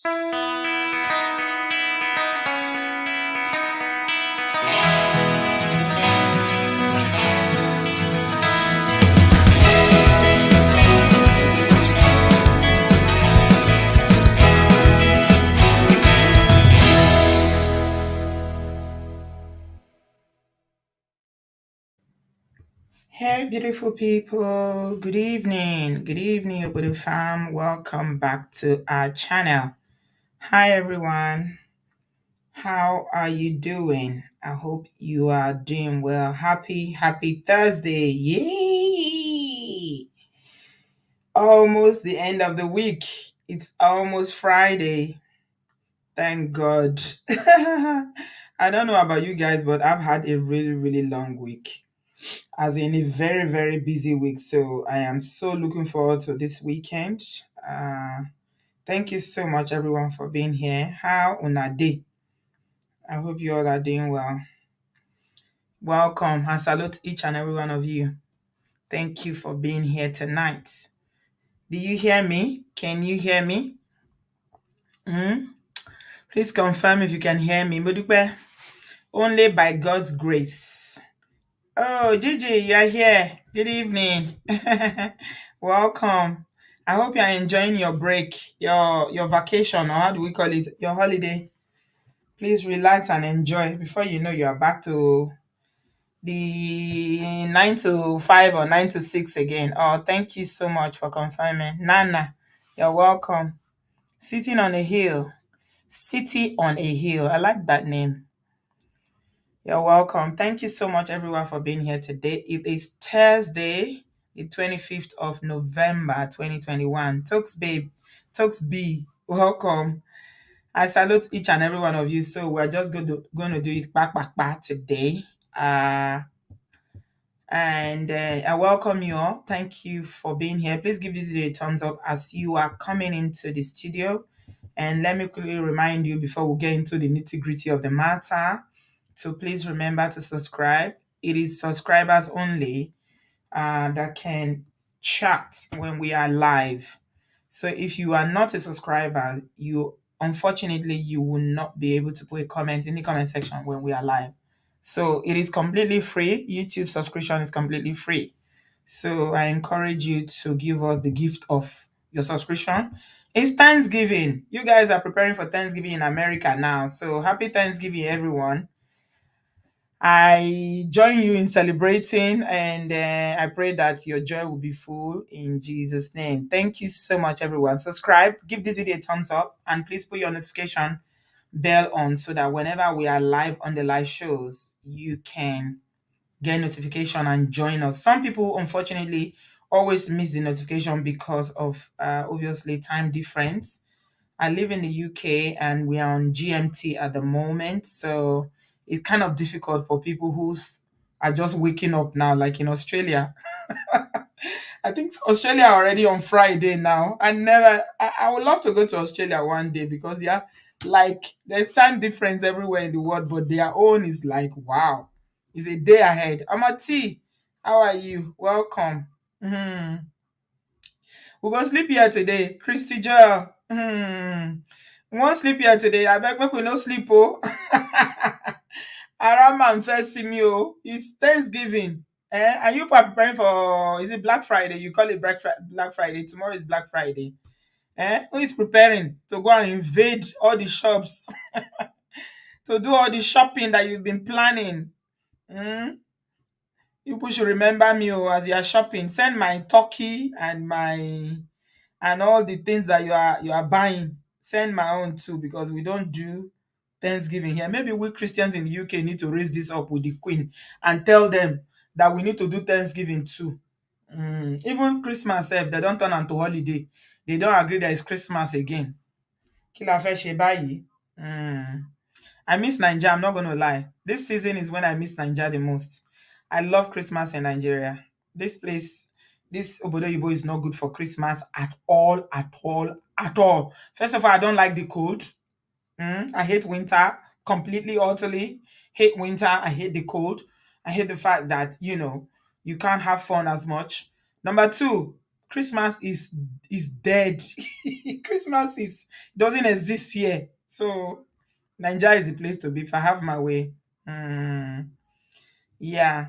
Hey, beautiful people. Good evening. Good evening, Obodo fam. Welcome back to our channel. Hi, everyone. How are you doing? I hope you are doing well. Happy Thursday. Yay! Almost the end of the week. It's almost Friday. Thank God. I don't know about you guys, but I've had a really long week. As in a very busy week. So I am so looking forward to this weekend. Thank you so much, everyone, for being here. How una day? I hope you all are doing well. Welcome. I salute each and every one of you. Thank you for being here tonight. Do you hear me? Can you hear me? Please confirm if you can hear me. Modupe, only by God's grace. Oh, Gigi, you're here. Good evening. Welcome. I hope you're enjoying your break, your vacation, or how do we call it? Your holiday. Please relax and enjoy before you know you're back to the 9 to 5 or 9 to 6 again. Oh, thank you so much for confirming. Nana, you're welcome. Sitting on a hill. City on a hill. I like that name. You're welcome. Thank you so much, everyone, for being here today. It is Thursday, the 25th of November, 2021. Tokes babe, Tokes B, welcome. I salute each and every one of you. So we're just going to do it back today. And I welcome you all. Thank you for being here. Please give this video a thumbs up as you are coming into the studio. And let me quickly remind you before we get into the nitty-gritty of the matter. So please remember to subscribe. It is subscribers only that can chat when we are live. So if you are not a subscriber, unfortunately you will not be able to put a comment in the comment section when we are live. So it is completely free. YouTube subscription is completely free. So I encourage you to give us the gift of your subscription. It's Thanksgiving. You guys are preparing for Thanksgiving in America now. So happy Thanksgiving, everyone. I join you in celebrating, and I pray that your joy will be full in Jesus' name. Thank you so much, everyone. Subscribe, give this video a thumbs up, and please put your notification bell on so that whenever we are live on the live shows, you can get notification and join us. Some people, unfortunately, always miss the notification because of obviously time difference. I live in the UK and we are on GMT at the moment, so it's kind of difficult for people who are just waking up now, like in Australia. I think Australia are already on Friday now. I would love to go to Australia one day because like there's time difference everywhere in the world, but their own is like wow, it's a day ahead. Amati, how are you? Welcome. We go sleep here today. Christy Joel. We won't sleep here today. I beg make we no sleep, oh. Araman first see me, oh. It's Thanksgiving. Are you preparing for, is it Black Friday? You call it Black Friday. Tomorrow is Black Friday. Who is preparing to go and invade all the shops? To do all the shopping that you've been planning? You people should remember me, oh, as you are shopping. Send my turkey and all the things that you are buying. Send my own too, because we don't do Thanksgiving here. Maybe we Christians in the UK need to raise this up with the Queen and tell them that we need to do Thanksgiving too. Even Christmas, if they don't turn into holiday, they don't agree that it's Christmas again. Kí la fẹ́ ṣe báyìí? I miss Nigeria, I'm not going to lie. This season is when I miss Nigeria the most. I love Christmas in Nigeria. This place, this obodoyibo is not good for Christmas at all. First of all, I don't like the cold. I hate winter completely, utterly. Hate winter. I hate the cold. I hate the fact that, you can't have fun as much. Number two, Christmas is dead. Christmas is doesn't exist here. So Nigeria is the place to be if I have my way. Mm, yeah.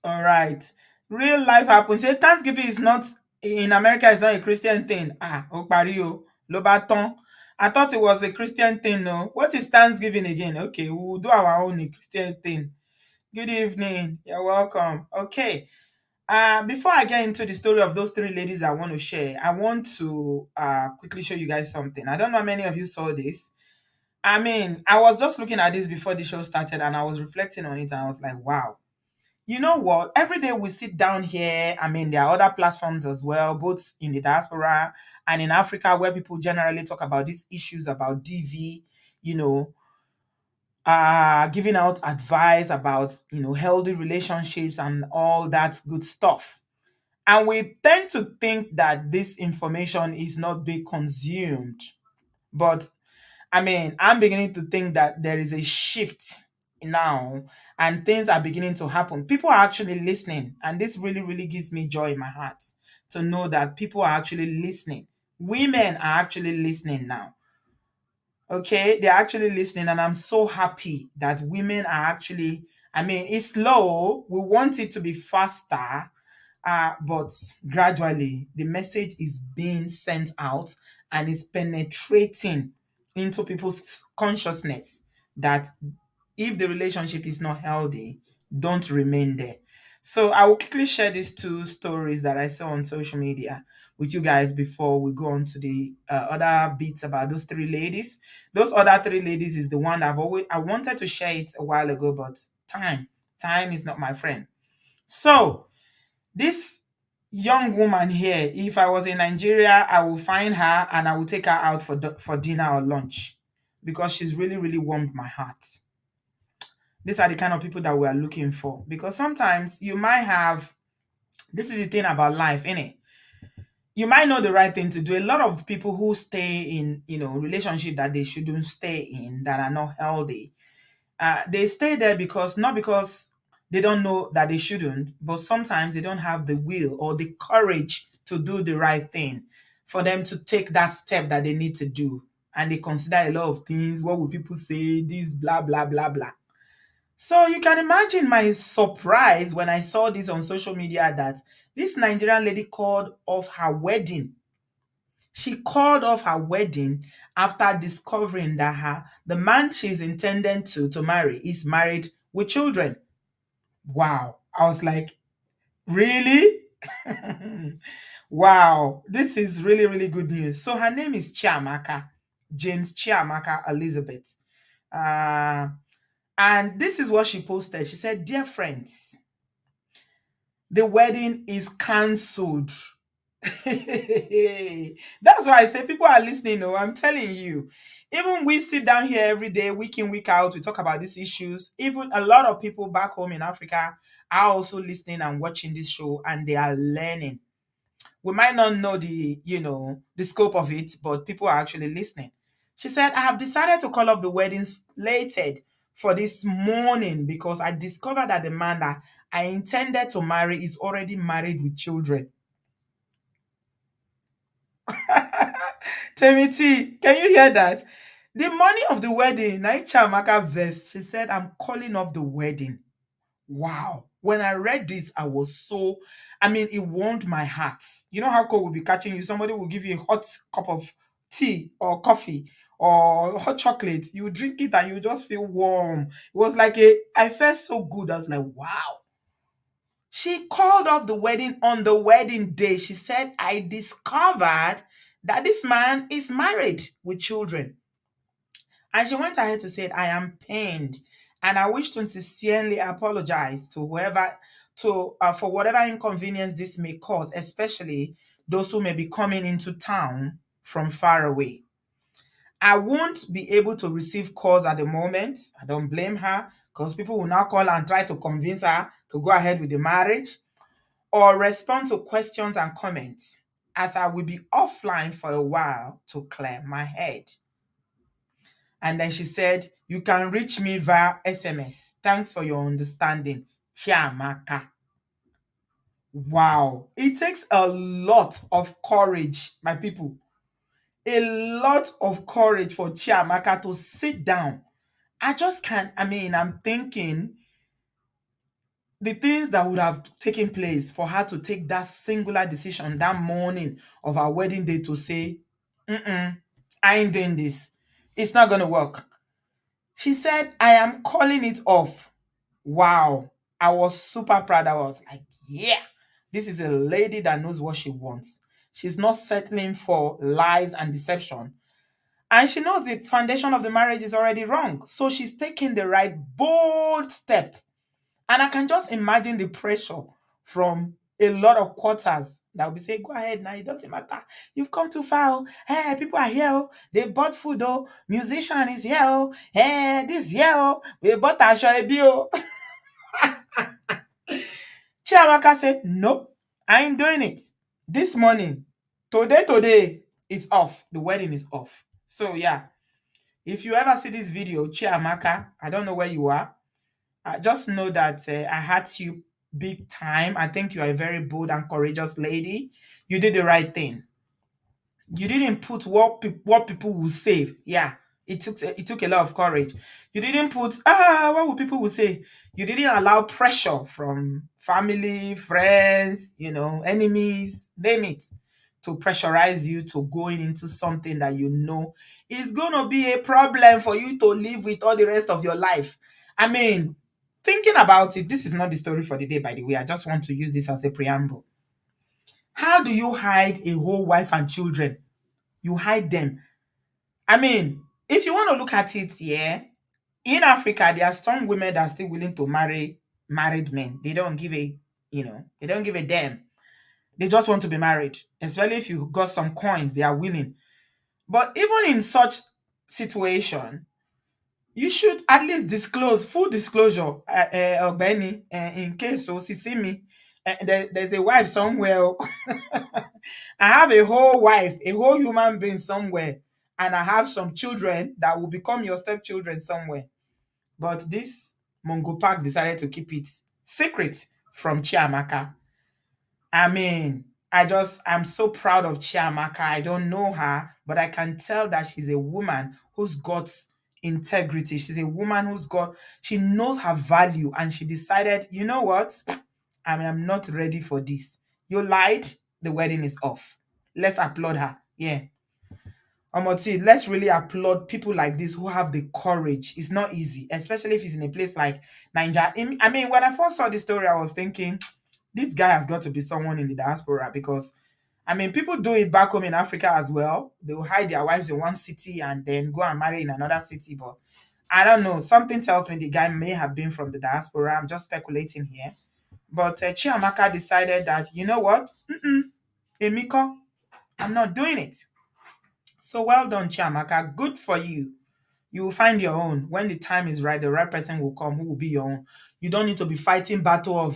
All right. Real life happens. Say Thanksgiving is not in America. It's not a Christian thing. Ah, Opario, Lobaton. I thought it was a Christian thing. No, what is Thanksgiving again? Okay, we will do our own Christian thing. Good evening. You're welcome. Okay. Before I get into the story of those three ladies I want to share, I want to quickly show you guys something. I don't know how many of you saw this. I mean, I was just looking at this before the show started and I was reflecting on it and I was like, wow. You know what? Every day we sit down here. I mean, there are other platforms as well, both in the diaspora and in Africa, where people generally talk about these issues about DV, you know, giving out advice about, healthy relationships and all that good stuff. And we tend to think that this information is not being consumed. But I mean, I'm beginning to think that there is a shift now and things are beginning to happen. People are actually listening. And this really, really gives me joy in my heart to know that people are actually listening. Women are actually listening now. Okay, they're actually listening, and I'm so happy that women are actually. I mean, it's slow. We want it to be faster, but gradually the message is being sent out and is penetrating into people's consciousness that if the relationship is not healthy, don't remain there. So I will quickly share these two stories that I saw on social media with you guys before we go on to the other bits about those three ladies. Those other three ladies is the one I wanted to share it a while ago, but time is not my friend. So this young woman here, if I was in Nigeria, I will find her and I will take her out for dinner or lunch because she's really, really warmed my heart. These are the kind of people that we are looking for because sometimes you might have, this is the thing about life, innit? You might know the right thing to do. A lot of people who stay in, relationship that they shouldn't stay in, that are not healthy, they stay there because not because they don't know that they shouldn't, but sometimes they don't have the will or the courage to do the right thing for them to take that step that they need to do. And they consider a lot of things. What will people say? This, blah, blah, blah, blah. So you can imagine my surprise when I saw this on social media that this Nigerian lady called off her wedding. She called off her wedding after discovering that the man she's intending to marry is married with children. Wow. I was like, really? Wow. This is really, really good news. So her name is Chiamaka, James Chiamaka Elizabeth. Uh, and this is what she posted. She said, "Dear friends, the wedding is cancelled." That's why I say people are listening. Oh, I'm telling you. Even we sit down here every day, week in, week out, we talk about these issues. Even a lot of people back home in Africa are also listening and watching this show and they are learning. We might not know the scope of it, but people are actually listening. She said, "I have decided to call off the wedding slated for this morning because I discovered that the man that I intended to marry is already married with children." Temiti, can you hear that? The money of the wedding, Naicha Amaka vest. She said, "I'm calling off the wedding." Wow. When I read this, I was so, I mean, it warmed my heart. You know how cold will be catching you? Somebody will give you a hot cup of tea or coffee or hot chocolate. You drink it and you just feel warm. It was like I felt so good. I was like, wow. She called off the wedding on the wedding day. She said, "I discovered that this man is married with children." And she went ahead to say, "I am pained and I wish to sincerely apologize to whoever for whatever inconvenience this may cause, especially those who may be coming into town from far away. I won't be able to receive calls at the moment." I don't blame her because people will now call and try to convince her to go ahead with the marriage or respond to questions and comments, as I will be offline for a while to clear my head. And then she said, "You can reach me via SMS. Thanks for your understanding. Chiamaka." Wow. It takes a lot of courage, my people. A lot of courage for Chiamaka to sit down. I just can't. I mean, I'm thinking the things that would have taken place for her to take that singular decision that morning of our wedding day to say, mm-mm, I ain't doing this. It's not going to work. She said, I am calling it off. Wow. I was super proud. I was like, yeah, this is a lady that knows what she wants. She's not settling for lies and deception. And she knows the foundation of the marriage is already wrong. So she's taking the right bold step. And I can just imagine the pressure from a lot of quarters that will be saying, go ahead now, it doesn't matter. You've come too far. Oh. Hey, people are here. Oh. They bought food. Oh. Musician is here. Oh. Hey, this here. Oh. We bought a show. Chiamaka said, nope, I ain't doing it. This morning, today, it's off. The wedding is off. So yeah, if you ever see this video, Chiamaka, I don't know where you are. Just know that I had you big time. I think you are a very bold and courageous lady. You did the right thing. You didn't put what people will say. Yeah, it took a lot of courage. You didn't put what will people will say. You didn't allow pressure from family, friends, enemies, name it, to pressurize you to going into something that you know is gonna be a problem for you to live with all the rest of your life. I mean, thinking about it, this is not the story for the day, by the way. I just want to use this as a preamble. How do you hide a whole wife and children? You hide them. I mean, if you want to look at it, yeah, in Africa, there are some women that are still willing to marry married men. They don't give they don't give a damn. They just want to be married. Especially if you got some coins, they are willing. But even in such situation, you should at least disclose, full disclosure, Benny, in case so see me, there's a wife somewhere. Oh. I have a whole wife, a whole human being somewhere, and I have some children that will become your stepchildren somewhere. But this Mongo Park decided to keep it secret from Chiamaka. I mean, I'm so proud of Chiamaka. I don't know her, but I can tell that she's a woman who's got integrity. She's a woman she knows her value, and she decided, you know what? I am not ready for this. You lied, the wedding is off. Let's applaud her. Yeah. Omoti, let's really applaud people like this who have the courage. It's not easy, especially if it's in a place like Nigeria. I mean, when I first saw this story, I was thinking, this guy has got to be someone in the diaspora because, I mean, people do it back home in Africa as well. They will hide their wives in one city and then go and marry in another city. But I don't know. Something tells me the guy may have been from the diaspora. I'm just speculating here. But Chiamaka decided that, you know what? Emiko, I'm not doing it. So well done, Chiamaka. Good for you. You will find your own. When the time is right, the right person will come who will be your own. You don't need to be fighting battle of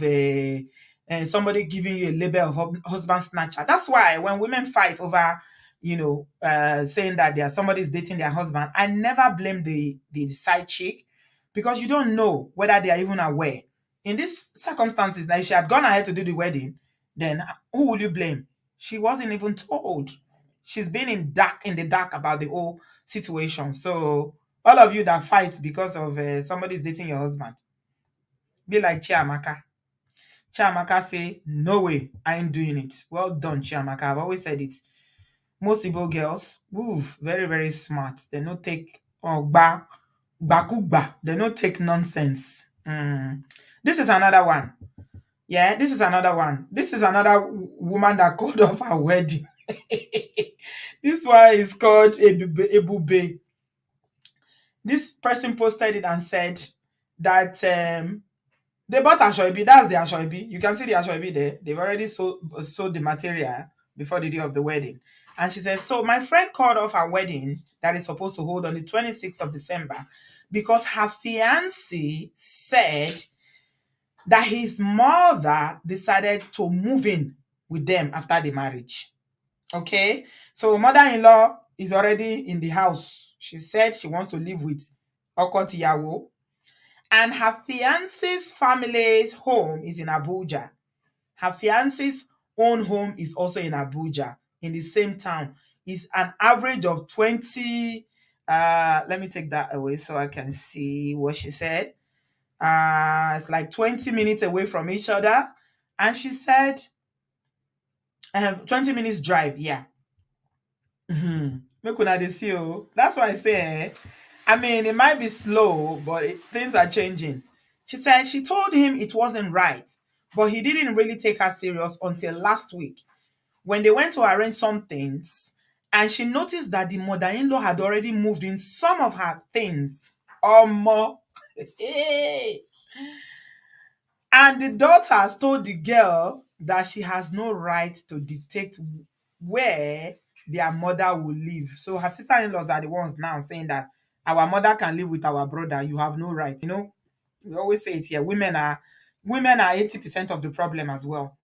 somebody giving you a label of husband snatcher. That's why when women fight over, saying that somebody's dating their husband, I never blame the side chick because you don't know whether they are even aware. In these circumstances, now if she had gone ahead to do the wedding, then who will you blame? She wasn't even told. She's been in the dark about the whole situation. So all of you that fight because of somebody's dating your husband, be like Chiamaka. Chiamaka say, no way, I ain't doing it. Well done, Chiamaka. I've always said it. Most Igbo girls, very, very smart. They don't take bakugba. They don't take nonsense. This is another one. Yeah, this is another one. This is another woman that called off her wedding. This one is called Ebube. This person posted it and said that they bought Ashoibi. That's the Ashoibi. You can see the Ashoibi there. They've already sold the material before the day of the wedding. And she says, so my friend called off her wedding that is supposed to hold on the 26th of December because her fiancé said that his mother decided to move in with them after the marriage. Okay? So mother-in-law is already in the house. She said she wants to live with Okotiyawo. And her fiance's family's home is in Abuja. Her fiance's own home is also in Abuja, in the same town. It's an average of 20. Let me take that away so I can see what she said. It's like 20 minutes away from each other. And she said, 20 minutes drive. Yeah. Make una dey see oh. That's why I say, I mean, it might be slow, but things are changing. She said she told him it wasn't right, but he didn't really take her serious until last week when they went to arrange some things, and she noticed that the mother-in-law had already moved in some of her things. More. And the daughters told the girl that she has no right to dictate where their mother will live. So her sister-in-laws are the ones now saying that our mother can live with our brother. You have no right. We always say it here. Women are 80% of the problem as well.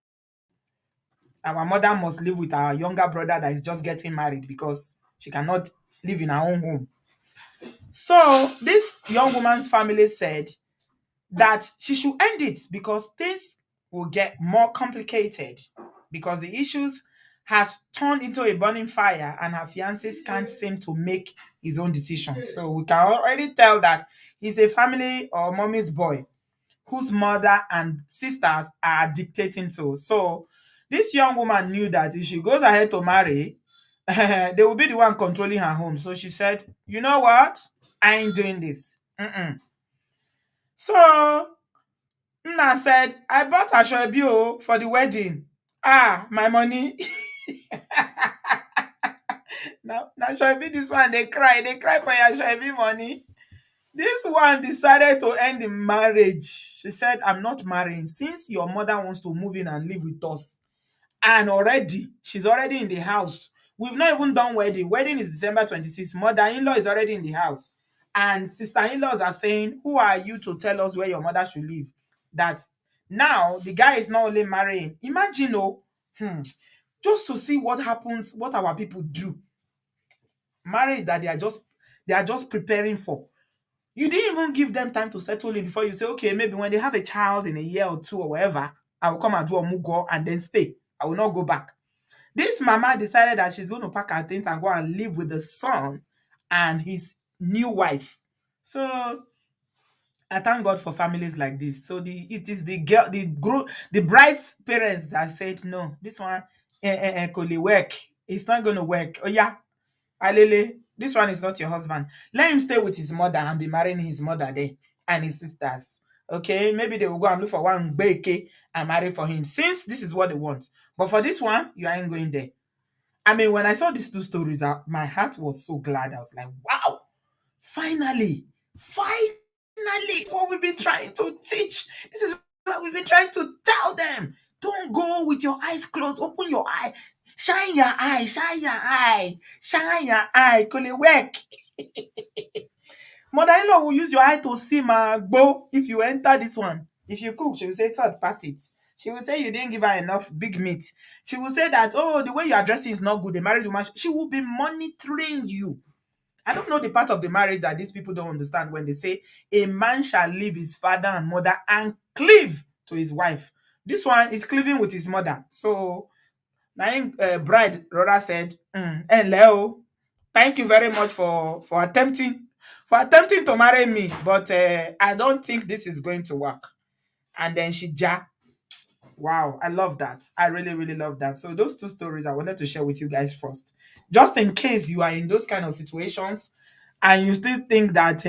Our mother must live with our younger brother that is just getting married because she cannot live in her own home. So this young woman's family said that she should end it because things will get more complicated because the issues has turned into a burning fire and her fiancé can't seem to make his own decisions. So we can already tell that he's a family or mommy's boy whose mother and sisters are dictating to. So this young woman knew that if she goes ahead to marry, they will be the one controlling her home. So she said, you know what? I ain't doing this. So Nna said, I bought Asoebi for the wedding. My money. Now Asoebi, this one, they cry. They cry for your Asoebi money. This one decided to end the marriage. She said, I'm not marrying. Since your mother wants to move in and live with us, and already, she's already in the house. We've not even done wedding. Wedding is December 26th. Mother-in-law is already in the house. And sister-in-laws are saying, who are you to tell us where your mother should live? That now the guy is not only marrying. Imagine, just to see what happens, what our people do. Marriage that they are just preparing for. You didn't even give them time to settle in before you say, okay, maybe when they have a child in a year or two or whatever, I will come and do a mugo and then stay. I will not go back. This mama decided that she's going to pack her things and go and live with the son and his new wife. So I thank God for families like this. So it is the girl, the bride's parents that said, no, this one could work. It's not going to work. Oh yeah, Alele, this one is not your husband. Let him stay with his mother and be marrying his mother there and his sisters. Okay, maybe they will go and look for one beke and marry for him since this is what they want. But for this one, you ain't going there. I mean, when I saw these two stories, my heart was so glad. I was like, wow, finally, it's what we've been trying to teach. This is what we've been trying to tell them. Don't go with your eyes closed. Open your eye. Shine your eye. Shine your eye. Shine your eye. Kole work. Mother-in-law will use your eye to see my go if you enter this one. If you cook, she will say, salt, pass it. She will say you didn't give her enough big meat. She will say that, oh, the way you are dressing is not good. The married woman, she will be monitoring you. I don't know the part of the marriage that these people don't understand when they say a man shall leave his father and mother and cleave to his wife. This one is cleaving with his mother. So, bride rather said, Leo, thank you very much for attempting to marry me, but I don't think this is going to work. And then she wow, I love that. I really, really love that. So those two stories I wanted to share with you guys first. Just in case you are in those kind of situations and you still think that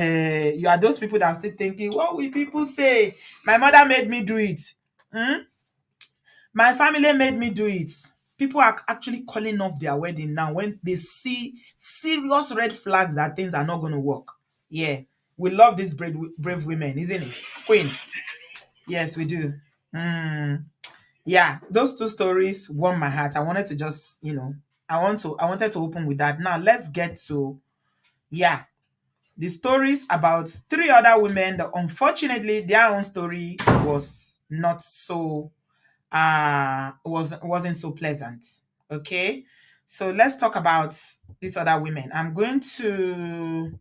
you are those people that are still thinking, what will people say? My mother made me do it. Hmm? My family made me do it. People are actually calling off their wedding now when they see serious red flags that things are not going to work. Yeah. We love these brave women, isn't it? Queen. Yes, we do. Hmm. Yeah, those two stories warmed my heart. I wanted to just, I wanted to open with that. Now let's get to, yeah, the stories about three other women that unfortunately their own story was not so wasn't so pleasant. Okay. So let's talk about these other women. I'm going to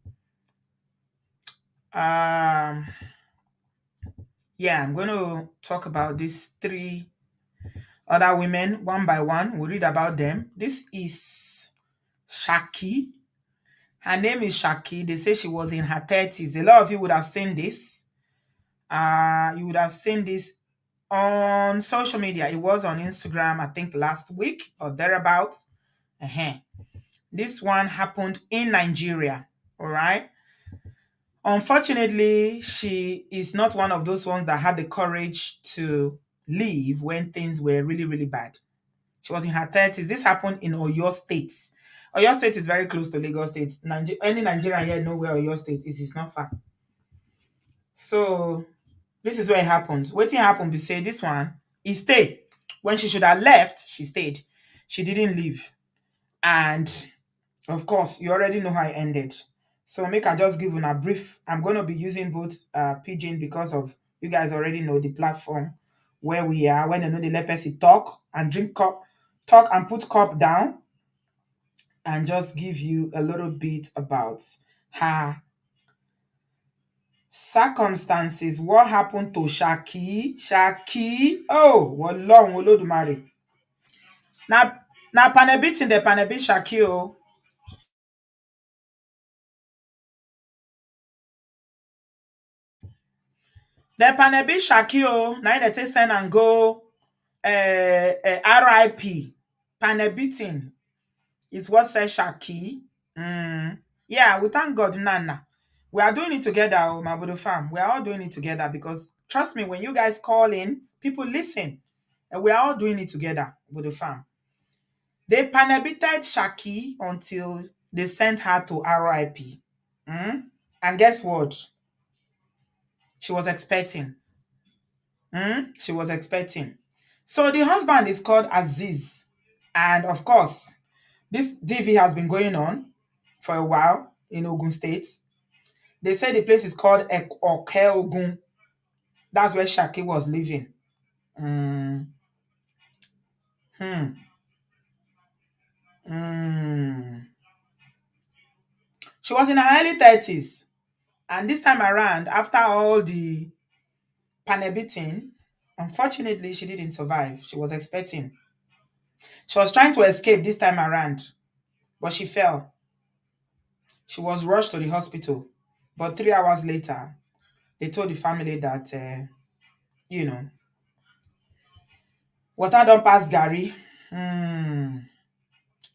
yeah, I'm going to talk about these three Other women, one by one, we read about them. This is Shaki. Her name is Shaki. They say she was in her 30s. A lot of you would have seen this. You would have seen this on social media. It was on Instagram, I think last week or thereabouts. uh This one happened in Nigeria. All right. Unfortunately, she is not one of those ones that had the courage to leave when things were really, really bad. She was in her 30s. This happened in Oyo State. Oyo State is very close to Lagos State. Any Nigerian here know where Oyo State is. It's not far. So this is where it happened. Waiting happened, be say this one, he stayed. When she should have left, she stayed. She didn't leave. And of course, you already know how it ended. So make I just give you a brief. I'm going to be using both Pidgin because of you guys already know the platform where we are. When they know the leprosy, talk and drink cup, talk and put cup down, and just give you a little bit about her circumstances. What happened to Shaki? Shaki. Oh, what long Olodumare. Now panebit in the panebit Shaki. Oh. The panebit Shaki. Oh. Now they take send and go. RIP. Panebitin is what says Shaki. Yeah, we thank God, Nana. We are doing it together, oh, my Budu fam. We are all doing it together because trust me, when you guys call in, people listen. And we are all doing it together, Budu fam. They panebited Shaki until they sent her to RIP. And guess what? She was expecting. She was expecting. So the husband is called Aziz. And of course, this DV has been going on for a while in Ogun State. They say the place is called Oke Ogun. That's where Shaki was living. Mm, hmm, mm. She was in her early 30s. And this time around, after all the panebiting, unfortunately, she didn't survive. She was expecting. She was trying to escape this time around, but she fell. She was rushed to the hospital. But 3 hours later, they told the family that, you know, water don't pass Gary.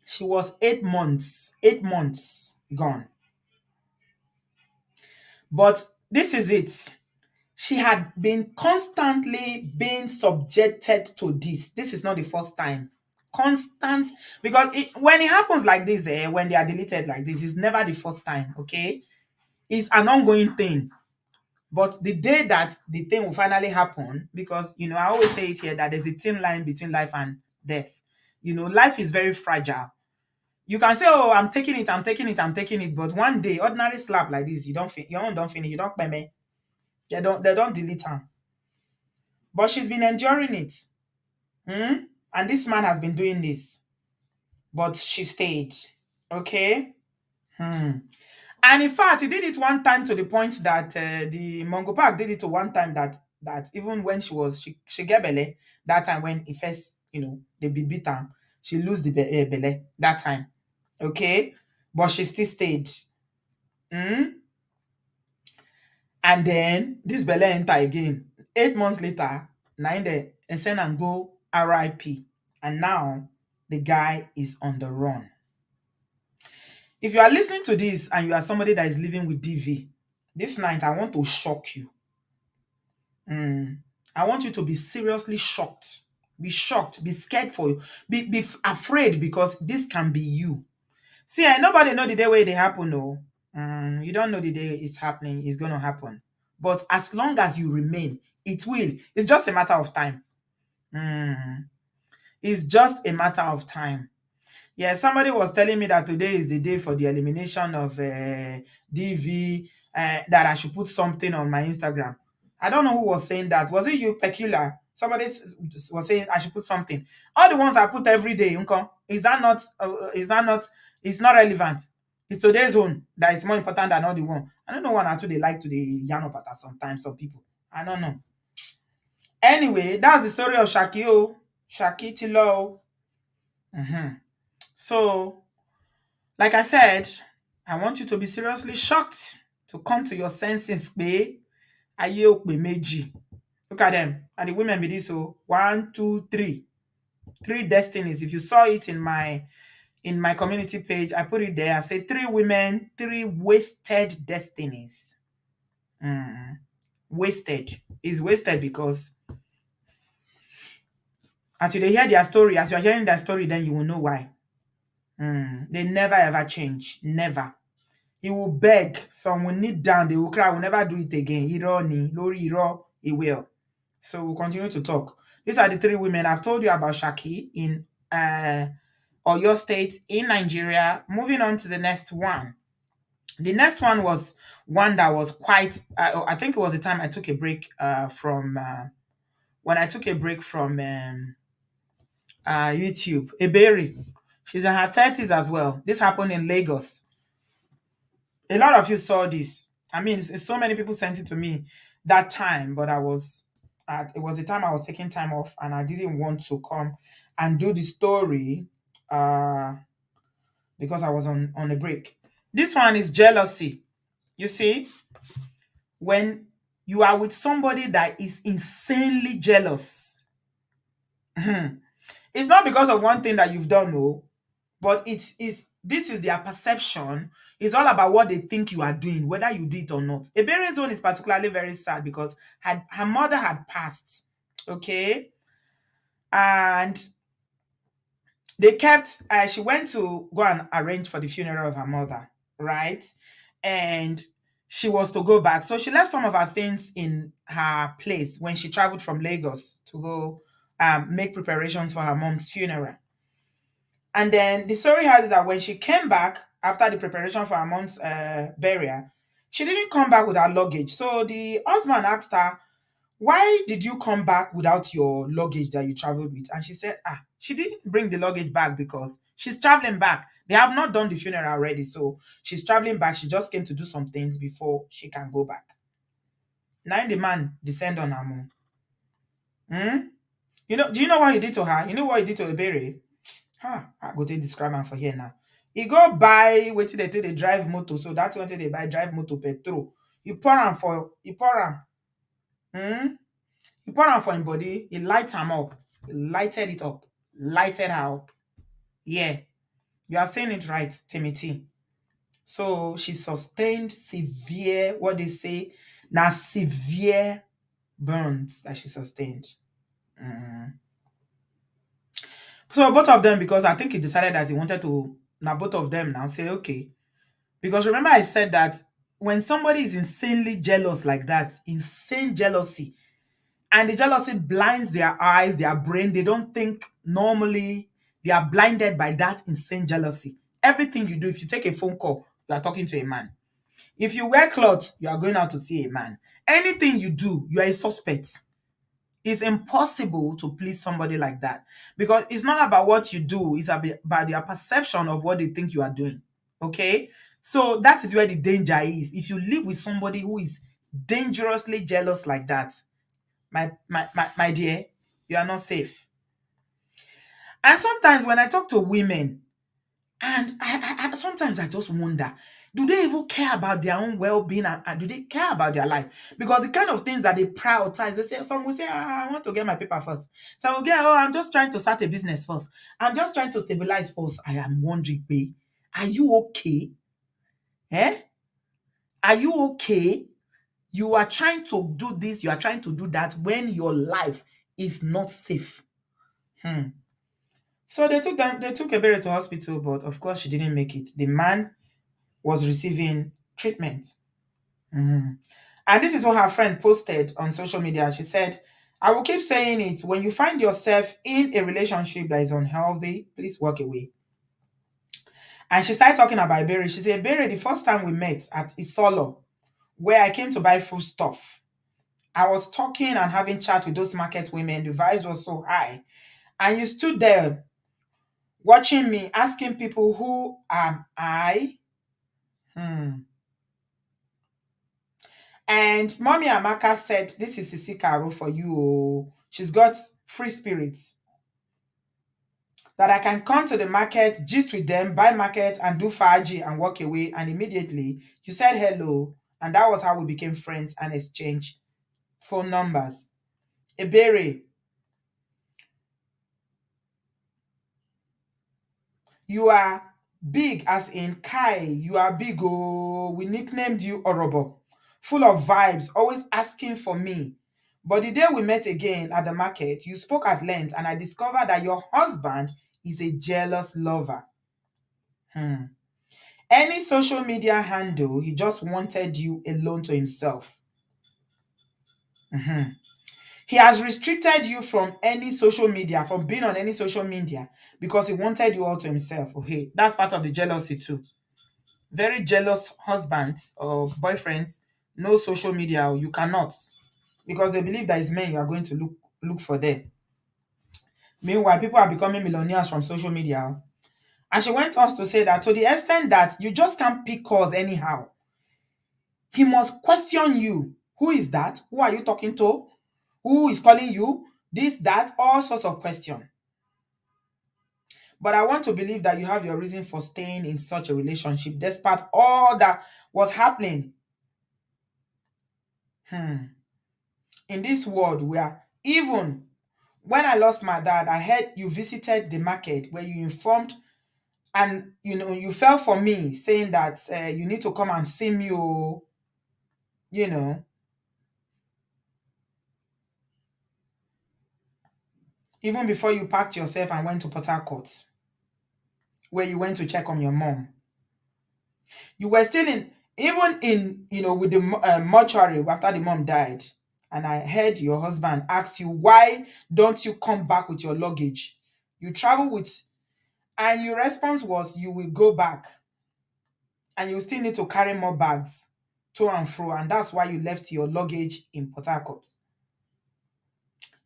She was 8 months gone. But this is it. She had been constantly being subjected to this. This is not the first time. Constant, because when it happens like this, when they are deleted like this, it's never the first time, okay? It's an ongoing thing. But the day that the thing will finally happen, because, I always say it here that there's a thin line between life and death. Life is very fragile. You can say, oh, I'm taking it, I'm taking it, I'm taking it. But one day, ordinary slap like this, your own don't finish, you don't pay me. They don't delete her. But she's been enduring it. And this man has been doing this. But she stayed. Okay? And in fact, he did it one time to the point that the Mongo Park did it to one time that even when she get belly, that time when he first, they beat her, she lose the belly that time. Okay? But she still stayed. And then this belly enter again. 8 months later, now the send and go RIP. And now the guy is on the run. If you are listening to this and you are somebody that is living with DV, this night I want to shock you. I want you to be seriously shocked. Be shocked. Be scared for you. Be afraid because this can be you. See, nobody know the day where they happen, no. You don't know the day it's happening, it's going to happen. But as long as you remain, it will. It's just a matter of time. It's just a matter of time. Yeah, somebody was telling me that today is the day for the elimination of DV, that I should put something on my Instagram. I don't know who was saying that. Was it you, Peculiar? Somebody was saying I should put something. All the ones I put every day, is that not, it's not relevant. It's today's own that is more important than all the one. I don't know one or two they like to the Yanopata sometimes, some people. I don't know. Anyway, that's the story of Shakio. Shakiti low. Mhm. So, like I said, I want you to be seriously shocked to come to your senses. Pé ayé ò pé méjì. Look at them. And the women be this. So one, two, three. Three destinies. If you saw it in my community page, I put it there. I say three women, three wasted destinies. Mm. Wasted. Is wasted because as you dey hear their story, as you are hearing their story, then you will know why. They never ever change. Never. He will beg. Some will kneel down. They will cry. Will never do it again. Irọ́ ni, lórí irọ́, he will. So we'll continue to talk. These are the three women. I've told you about Shaki in Oyo State in Nigeria. Moving on to the next one. The next one was one that was quite. I think it was the time I took a break from when I took a break from YouTube. Eberi. She's in her 30s as well. This happened in Lagos. A lot of you saw this. I mean, so many people sent it to me that time, but it was the time I was taking time off and I didn't want to come and do the story uh, because I was on a break. This one is jealousy. You see, when you are with somebody that is insanely jealous, it's not because of one thing that you've done, no, but it is this is their perception. It's all about what they think you are doing, whether you do it or not. Ebere's one is particularly very sad because her mother had passed, okay, and they kept. She went to go and arrange for the funeral of her mother, right? And she was to go back, so she left some of her things in her place when she traveled from Lagos to go make preparations for her mom's funeral. And then the story has it that when she came back after the preparation for her mom's burial, she didn't come back with her luggage. So the husband asked her, "Why did you come back without your luggage that you traveled with?" And she said, she didn't bring the luggage back because she's traveling back. They have not done the funeral already. So she's traveling back. She just came to do some things before she can go back. Now the man descend on her mom. Hmm? Do you know what he did to her? You know what he did to Ebere? I go take describe am for here now. He go buy wetin dey take dey drive motor, so that one take dey buy drive motor petrol. He pour am he pour am for him body, he light am up, he lighted it up, lighted her up. Yeah, you are saying it right, Timothy. So she sustained severe, what they say, now severe burns that she sustained. Mm. So both of them, because I think he decided that he wanted to, now both of them now say, okay. Because remember I said that when somebody is insanely jealous like that, insane jealousy, and the jealousy blinds their eyes, their brain, they don't think normally, they are blinded by that insane jealousy. Everything you do, if you take a phone call, you are talking to a man. If you wear clothes, you are going out to see a man. Anything you do, you are a suspect. It's impossible to please somebody like that because it's not about what you do, it's about their perception of what they think you are doing. Okay? So that is where the danger is. If you live with somebody who is dangerously jealous like that, my dear, you are not safe. And sometimes when I talk to women, and sometimes I just wonder, do they even care about their own well-being and do they care about their life? Because the kind of things that they prioritize, they say, some will say, I want to get my paper first. Some will get, I'm just trying to start a business first. I'm just trying to stabilize first. I am wondering, babe, are you okay? Eh? Are you okay? You are trying to do this, you are trying to do that when your life is not safe. So they took Ebere to hospital, but of course she didn't make it. The man was receiving treatment. Mhm. And this is what her friend posted on social media. She said, I will keep saying it. When you find yourself in a relationship that is unhealthy, please walk away. And she started talking about Ebere. She said, Ebere, the first time we met at Isolo, where I came to buy food stuff, I was talking and having chat with those market women. The vibes was so high. And you stood there watching me, asking people, who am I? And Mommy Amaka said, this is Sisi Caro for you. Oh. She's got free spirits. that I can come to the market, gist with them, buy market and do faji and walk away. And immediately you said hello. And that was how we became friends and exchanged phone numbers. Ebere, you are big as in Kai. You are big. Oh, we nicknamed you Orobo. Full of vibes, always asking for me. But the day we met again at the market, you spoke at length and I discovered that your husband is a jealous lover. Hmm. Any social media handle, he just wanted you alone to himself. Mhm. He has restricted you from any social media, from being on any social media, because he wanted you all to himself. Okay, that's part of the jealousy too. Very jealous husbands or boyfriends, no social media, you cannot, because they believe that it's men you are going to look for there. Meanwhile, people are becoming millionaires from social media. And she went on to say that to the extent that you just can't pick calls anyhow. He must question you. Who is that? Who are you talking to? Who is calling you? This, that, all sorts of questions. But I want to believe that you have your reason for staying in such a relationship despite all that was happening. In this world where even when I lost my dad, I heard you visited the market where you informed and you fell for me saying that you need to come and see me. Oh, you know, even before you packed yourself and went to Port Harcourt, where you went to check on your mom. You were still in, even in, with the mortuary after the mom died. And I heard your husband ask you, why don't you come back with your luggage? You travel with, and your response was, you will go back. And you still need to carry more bags to and fro. And that's why you left your luggage in Port Harcourt.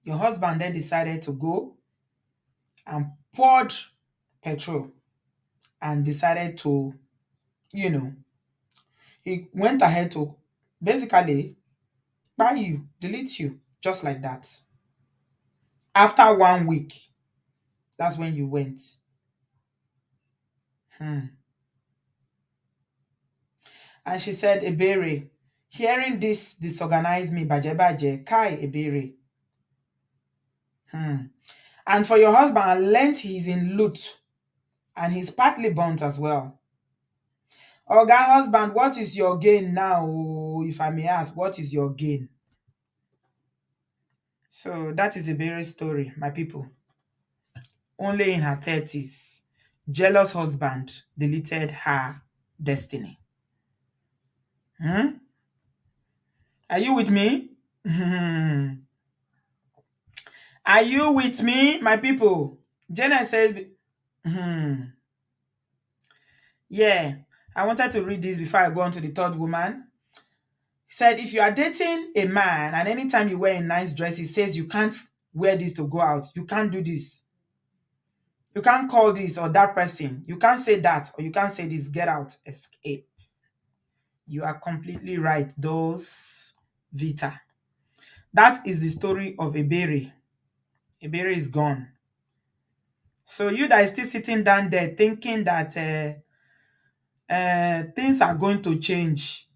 Your husband then decided to go and poured petrol and decided to, you know, he went ahead to basically buy you, delete you, just like that. After 1 week, that's when you went. Hmm. And she said, Ebere, hearing this disorganized me, baje baje, kai Ebere. Hmm. And for your husband, I learned he's in loot and he's partly burnt as well. Oga husband, what is your gain now? Oh, if I may ask, what is your gain? So that is Ebere's story, my people. Only in her 30s, jealous husband deleted her destiny. Hmm? Are you with me? Hmm. Are you with me, my people? Jenna says, hmm. Yeah, I wanted to read this before I go on to the third woman. He said, if you are dating a man and anytime you wear a nice dress, he says you can't wear this to go out. You can't do this. You can't call this or that person. You can't say that or you can't say this. Get out. Escape. You are completely right. Those Vita. That is the story of Ebere. Ebere is gone. So you that is still sitting down there thinking that things are going to change,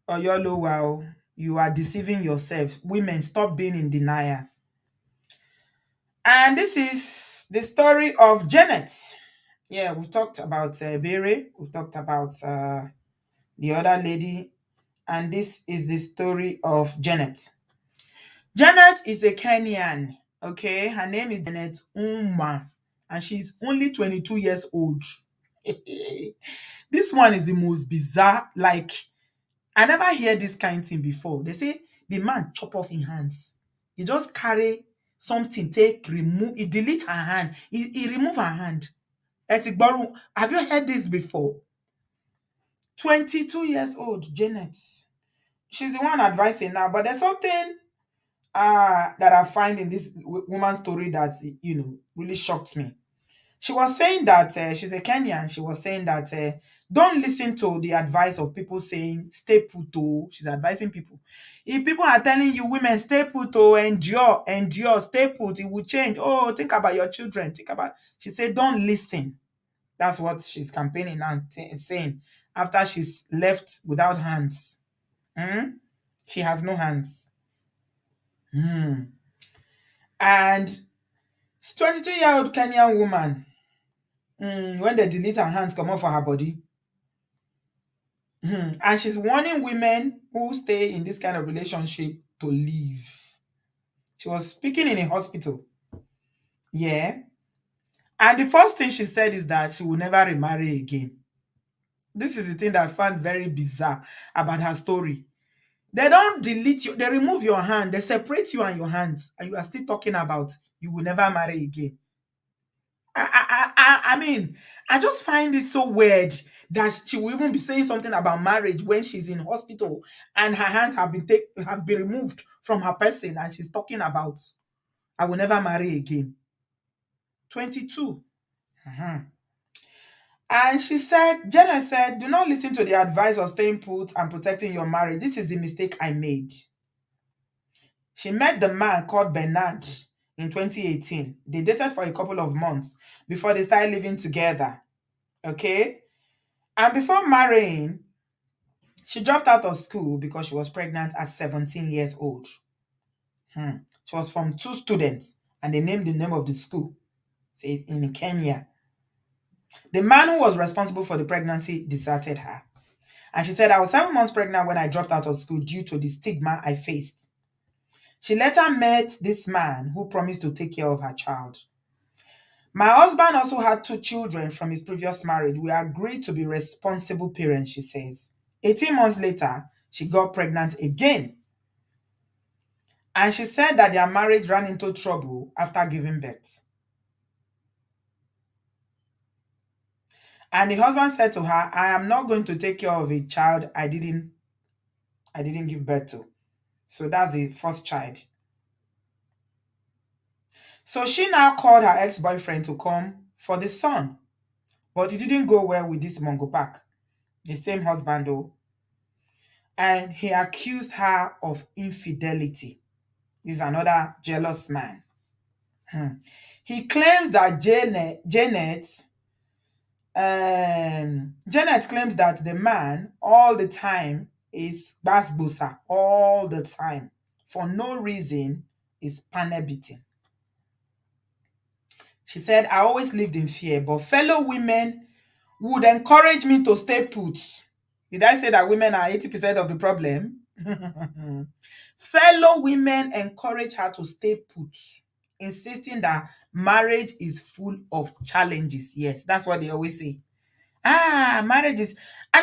or wow, you are deceiving yourself. Women, stop being in denial. And this is the story of Janet. Yeah, we've talked about Bere, we've talked about the other lady, and this is the story of Janet. Janet is a Kenyan, okay? Her name is Janet Uma, and she's only 22 years old. This one is the most bizarre. Like, I never hear this kind of thing before. They say the man chop off in hands. He just carry something, take, remove, he delete her hand. He remove her hand. Etigboru, have you heard this before? 22 years old, Janet. She's the one advising now, but there's something that I find in this woman's story that really shocked me. She was saying that she's a Kenyan. She was saying that don't listen to the advice of people saying stay put. Oh, she's advising people. If people are telling you women stay put, oh, endure, stay put, it will change. Oh, think about your children. Think about. She said don't listen. That's what she's campaigning and saying after she's left without hands. Hmm? She has no hands. Hmm. And she's 22-year-old Kenyan woman. When they delete her hands, come off for her body. And she's warning women who stay in this kind of relationship to leave. She was speaking in a hospital. Yeah. And the first thing she said is that she will never remarry again. This is the thing that I found very bizarre about her story. They don't delete you, they remove your hand, they separate you and your hands, and you are still talking about you will never marry again. I mean, I just find it so weird that she will even be saying something about marriage when she's in hospital and her hands have been removed from her person, and she's talking about I will never marry again. 22. Mhm. And she said, Jenna said, do not listen to the advice of staying put and protecting your marriage. This is the mistake I made. She met the man called Bernard in 2018. They dated for a couple of months before they started living together. Okay. And before marrying, she dropped out of school because she was pregnant at 17 years old. She was from two students, and they named the name of the school, say in Kenya. The man who was responsible for the pregnancy deserted her. And she said, I was 7 months pregnant when I dropped out of school due to the stigma I faced. She later met this man who promised to take care of her child. My husband also had two children from his previous marriage. We agreed to be responsible parents, she says. 18 months later, she got pregnant again. And she said that their marriage ran into trouble after giving birth. And the husband said to her, I am not going to take care of a child I didn't give birth to. So that's the first child. So she now called her ex-boyfriend to come for the son. But it didn't go well with this Mongo Park, the same husband though. And he accused her of infidelity. He's another jealous man. He claims that Janet claims that the man all the time is basbusa all the time. For no reason is panel beating. She said, I always lived in fear, but fellow women would encourage me to stay put. Did I say that women are 80% of the problem? Fellow women encourage her to stay put, insisting that marriage is full of challenges. Yes, that's what they always say. Marriage is. I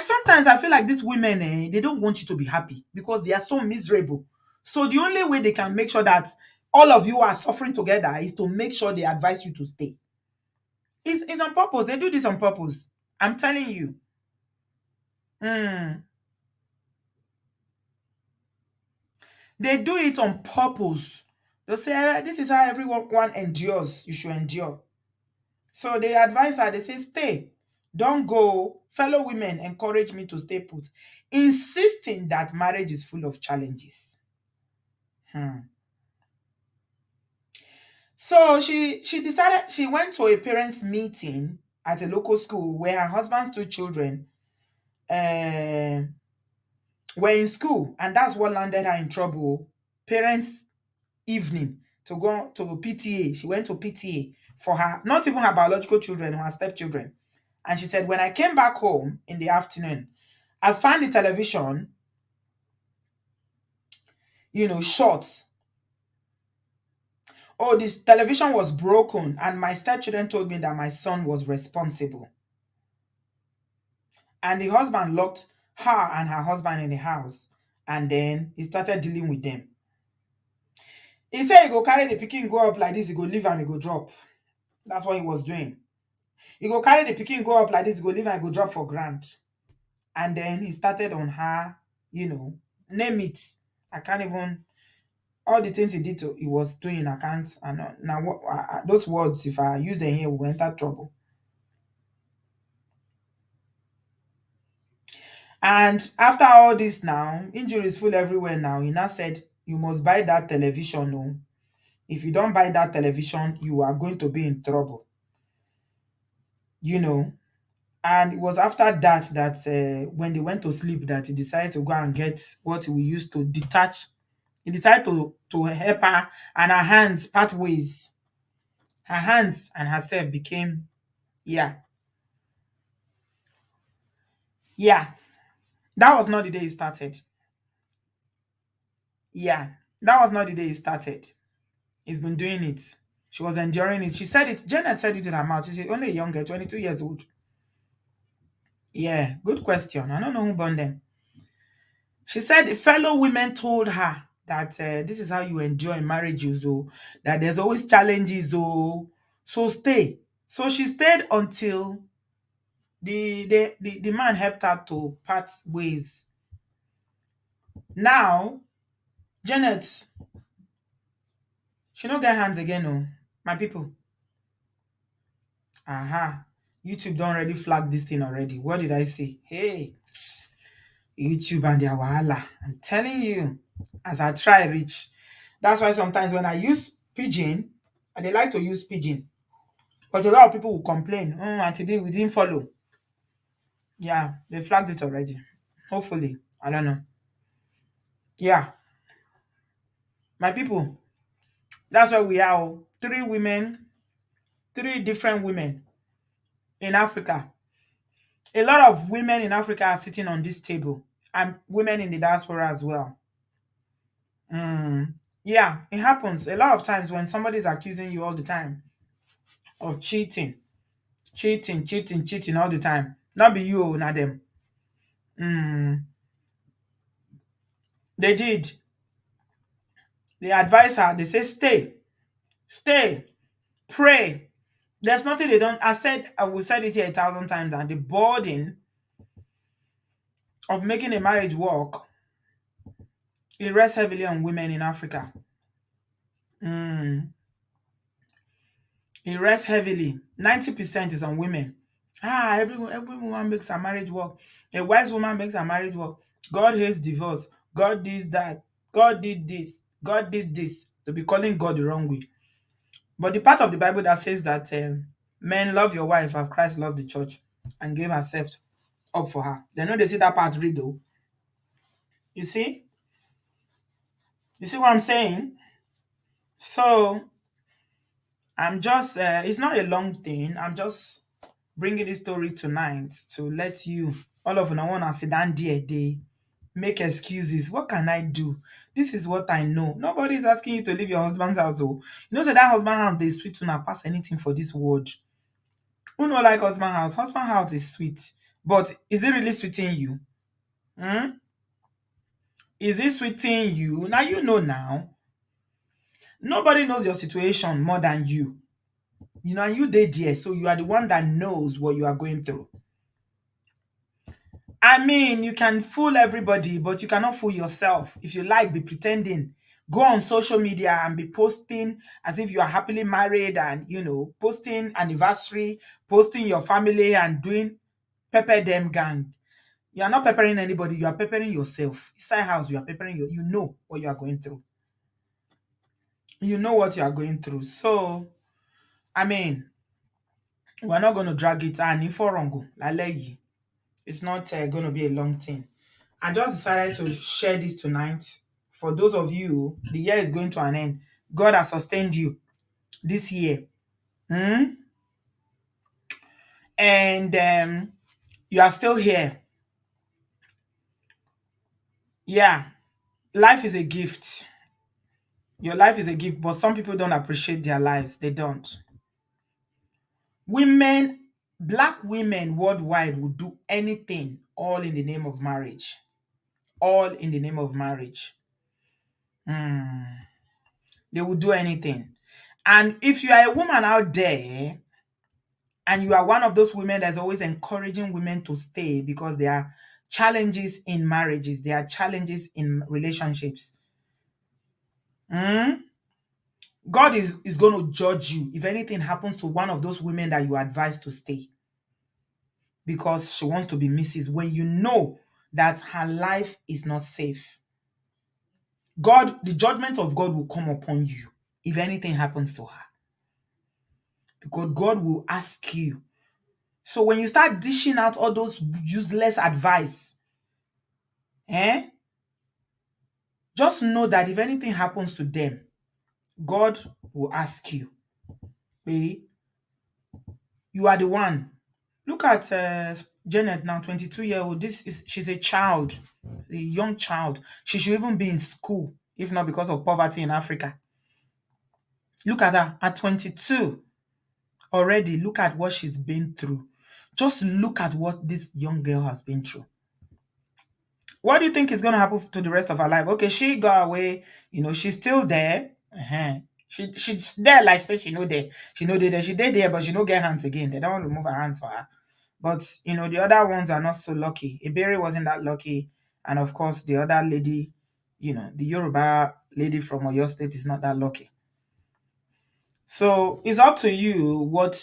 feel like these women, they don't want you to be happy because they are so miserable. So the only way they can make sure that all of you are suffering together is to make sure they advise you to stay. It's on purpose. They do this on purpose. I'm telling you. Mm. They do it on purpose. They'll say, this is how everyone endures. You should endure. So they advise her, they say, stay. Don't go. Fellow women encourage me to stay put, insisting that marriage is full of challenges. So she decided she went to a parents' meeting at a local school where her husband's two children uh, were in school, and that's what landed her in trouble. Parents' evening to go to PTA. She went to PTA for her, not even her biological children, her stepchildren. And she said, when I came back home in the afternoon, I found the television, short. Oh, this television was broken, and my stepchildren told me that my son was responsible. And the husband locked her and her husband in the house, and then he started dealing with them. He said he go carry the pikin go up like this, he go leave and he go drop. That's what he was doing. He go carry the pikin go up like this, he go leave and he go drop for grant. And then he started on her, name it. I can't even All the things he was doing, I can't. And now what those words, if I use them here, we will enter trouble. And after all this, now injuries full everywhere. Now he now said, "You must buy that television. No, if you don't buy that television, you are going to be in trouble." You know. And it was after that that when they went to sleep, that he decided to go and get what we used to detach. He decided to help her, and her hands part ways. Her hands and herself became, yeah, yeah. That was not the day it started. Yeah, that was not the day it started. He's been doing it. She was enduring it. She said it. Janet said it in her mouth. She's only a young girl, 22 years old. Yeah, good question. I don't know who born them. She said fellow women told her that this is how you endure in marriages, oh, that there's always challenges, oh, so stay. So she stayed until the man helped her to part ways. Now, Janet, she no get hands again, oh, my people. Aha. YouTube don't already flag this thing already. What did I say? Hey, YouTube and their wahala. I'm telling you, as I try reach. That's why sometimes when I use pigeon, and they like to use pigeon. But a lot of people will complain. And today we didn't follow. Yeah, they flagged it already. Hopefully. I don't know. Yeah, my people. That's why we are, oh. Three women, three different women in Africa. A lot of women in Africa are sitting on this table, and women in the diaspora as well. Mm. Yeah, it happens a lot of times when somebody is accusing you all the time of cheating, cheating all the time. Not be you, not them. Mm. They did. They advise her. They say, stay, pray. There's nothing they don't. I will say it here 1,000 times, that the burden of making a marriage work, it rests heavily on women in Africa. Mm. It rests heavily. 90% is on women. Every woman makes her marriage work. A wise woman makes her marriage work. God hates divorce. God did that. God did this. God did this. To be calling God the wrong way. But the part of the Bible that says that men love your wife as Christ loved the church and gave herself up for her. They know they see that part read though. You see? You see what I'm saying? So I'm just, it's not a long thing. I'm just bringing this story tonight to let you, all of you, want to sit down there, they make excuses. What can I do? This is what I know. Nobody's asking you to leave your husband's house. Oh, you know, so that husband house, they sweet to not pass anything for this world. Who know like husband house? Husband house is sweet. But is it really sweeting you? Hmm? Is it sweeting you? Now you know now. Nobody knows your situation more than you. You know, and you did there, so you are the one that knows what you are going through. I mean, you can fool everybody, but you cannot fool yourself. If you like, be pretending. Go on social media and be posting as if you are happily married, and posting anniversary, posting your family, and doing pepper them gang. You are not peppering anybody, you are peppering yourself. Inside house, you are peppering you know what you are going through. You know what you are going through. So, I mean, we're not going to drag it and inforongo. It's not going to be a long thing. I just decided to share this tonight. For those of you, the year is going to an end. God has sustained you this year. Hmm? And you are still here. Yeah. Life is a gift. Your life is a gift, but some people don't appreciate their lives. They don't. Women, black women worldwide would do anything, all in the name of marriage. All in the name of marriage. Hmm. They would do anything. And if you are a woman out there and you are one of those women that's always encouraging women to stay because there are challenges in marriages, there are challenges in relationships, Mm? God is going to judge you if anything happens to one of those women that you advise to stay because she wants to be Mrs. when you know that her life is not safe. God, the judgment of God will come upon you if anything happens to her because God will ask you. So when you start dishing out all those useless advice, eh, just know that if anything happens to them, God will ask you. Eh, you are the one. Look at Janet now, 22-year-old. She's a child, a young child. She should even be in school, if not because of poverty in Africa. Look at her at 22 already. Look at what she's been through. Just look at what this young girl has been through. What do you think is going to happen to the rest of her life? Okay, she got away. She's still there. She's there, like say she know there. She know there. She did there, but she no get hands again. They don't remove her hands for her. But the other ones are not so lucky. Iberi wasn't that lucky, and of course the other lady, the Yoruba lady from Oyo State is not that lucky. So it's up to you what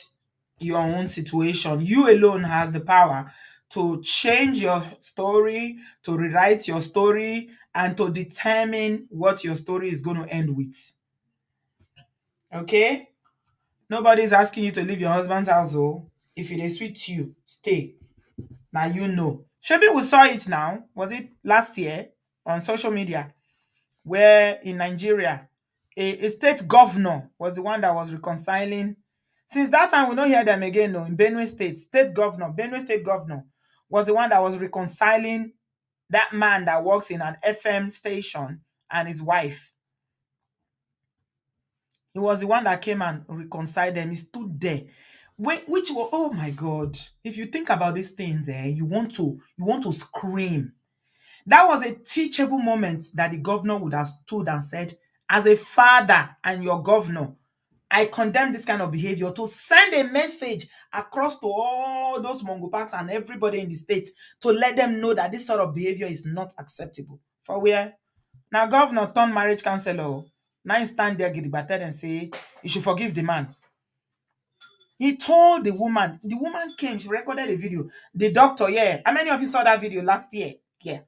your own situation. You alone has the power to change your story, to rewrite your story, and to determine what your story is going to end with. Okay? Nobody's asking you to leave your husband's house, oh. If it is sweet you, stay. Now you know. Maybe we saw it now. Was it last year on social media? Where in Nigeria, a state governor was the one that was reconciling. Since that time, we don't hear them again. No, in Benue State, Benue State governor was the one that was reconciling that man that works in an FM station and his wife. He was the one that came and reconciled them. He stood there. Which was, oh my God. If you think about these things, you want to scream. That was a teachable moment that the governor would have stood and said, as a father and your governor, I condemn this kind of behavior, to send a message across to all those Mongo parks and everybody in the state to let them know that this sort of behavior is not acceptable. For where? Now governor turned marriage counselor. Now he stand there gidibated and say, you should forgive the man. He told the woman came, she recorded a video. The doctor, yeah. How many of you saw that video last year? Yeah.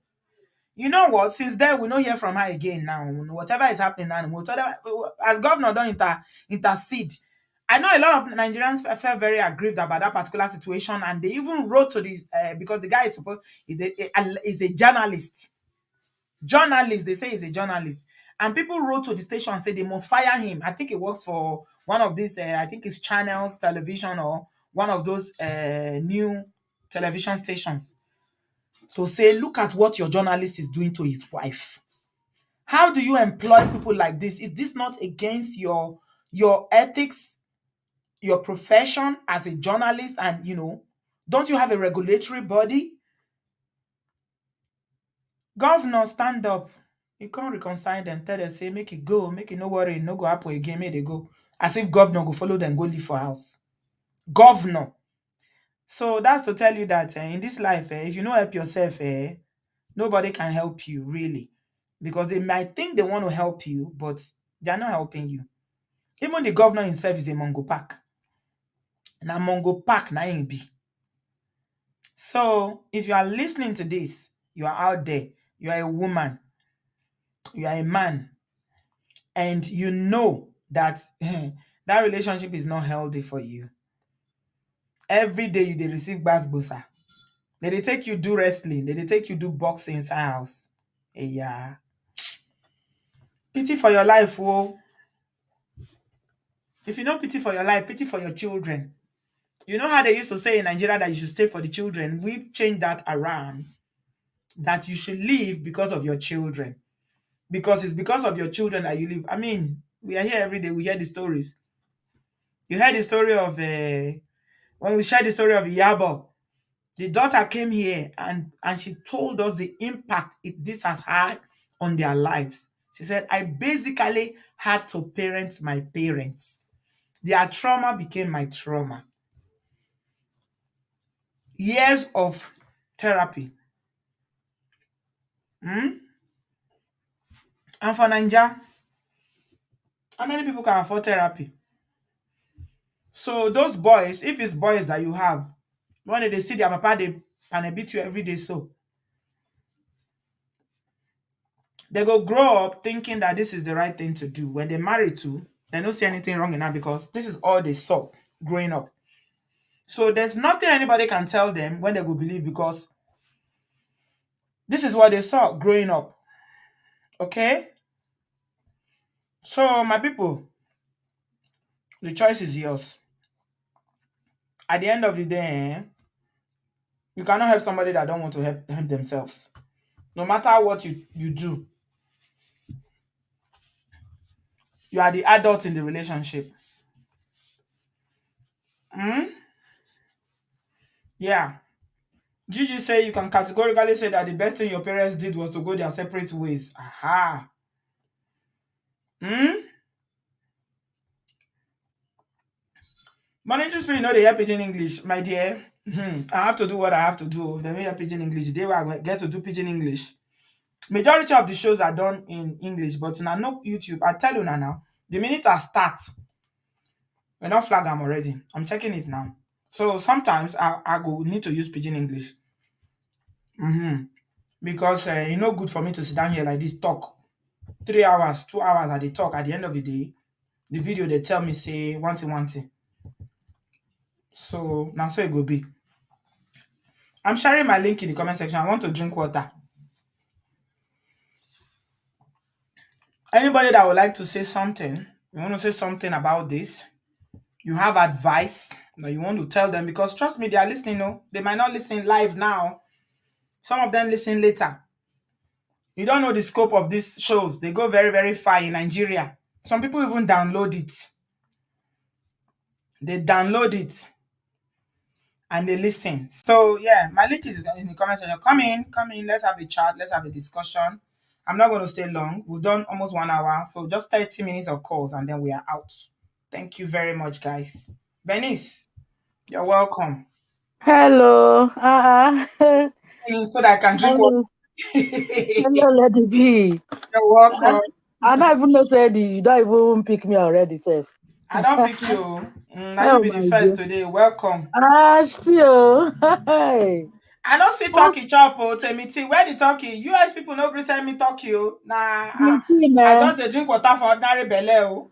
You know what? Since then, we don't hear from her again now. Whatever is happening now, whatever, as governor don't intercede. I know a lot of Nigerians felt very aggrieved about that particular situation, and they even wrote to the because the guy is a journalist. Journalist, they say he's a journalist, and people wrote to the station and said they must fire him. I think it works for one of these. I think it's channels, television, or one of those new television stations, to say, look at what your journalist is doing to his wife. How do you employ people like this? Is this not against your ethics, your profession as a journalist? And don't you have a regulatory body? Governor, stand up. You can't reconcile them. Tell them, say, make it go, make it no worry, no go happen again, make they go. As if governor go follow them, go live for house. Governor. So that's to tell you that in this life, if you don't help yourself, nobody can help you, really. Because they might think they want to help you, but they're not helping you. Even the governor himself is a Mongo Pack. Now Mongo Pack na him be. So if you are listening to this, you are out there, you are a woman, you are a man, and you know that that relationship is not healthy for you. Every day you dey receive gbasgbosa. They take you do wrestling, they take you do boxing inside house. Yeah. Pity for your life, oh. If you don't pity for your life, pity for your children. You know how they used to say in Nigeria that you should stay for the children? We've changed that around. That you should live because of your children. Because it's because of your children that you live. I mean, we are here every day. We hear the stories. You heard the story of, when we shared the story of Yabo, the daughter came here and she told us the impact this has had on their lives. She said, I basically had to parent my parents. Their trauma became my trauma. Years of therapy. And for Nigeria, How many people can afford therapy? So those boys, if it's boys that you have, when they see their papa, they can beat you every day. So they go grow up thinking that this is the right thing to do. When they marry too, they don't see anything wrong in that because this is all they saw growing up. So there's nothing anybody can tell them when they will believe because this is what they saw growing up. Okay? So my people, the choice is yours. At the end of the day, you cannot help somebody that don't want to help themselves. No matter what you do, you are the adult in the relationship. Hmm? Yeah. Gigi say you can categorically say that the best thing your parents did was to go their separate ways. Aha. Hmm? Money me know they hear pidgin English, my dear. I have to do what I have to do. They hear pidgin English. They will get to do pidgin English. Majority of the shows are done in English, but now no YouTube. I tell you now, the minute I start, we're not flag I'm already. I'm checking it now. So sometimes I go need to use pidgin English. Because it's not good for me to sit down here like this, talk 3 hours, 2 hours at the talk. At the end of the day, the video they tell me say one thing. So now so it go be. I'm sharing my link in the comment section. I want to drink water. Anybody that would like to say something, you want to say something about this, you have advice that you want to tell them because trust me, they are listening. No, they might not listen live now. Some of them listen later. You don't know the scope of these shows. They go very, very far in Nigeria. Some people even download it. They download it and they listen. So yeah, my link is in the comment section. Come in, let's have a chat, let's have a discussion. I'm not going to stay long. We've done almost 1 hour, so just 30 minutes of calls and then we are out. Thank you very much, guys. Bernice, you're welcome. Hello. So that I can drink water. Hello. You're Hello, Lady B. welcome. I don't even know said you don't even pick me already, Seth. I don't pick you. Now you Oh be the my first dear. today. Welcome. See you. Hey. I don't see What turkey chop oh tell me tea. Where the turkey? US people no gree send me turkey oh. Nah, the thing, I just dey drink water for ordinary belle oh.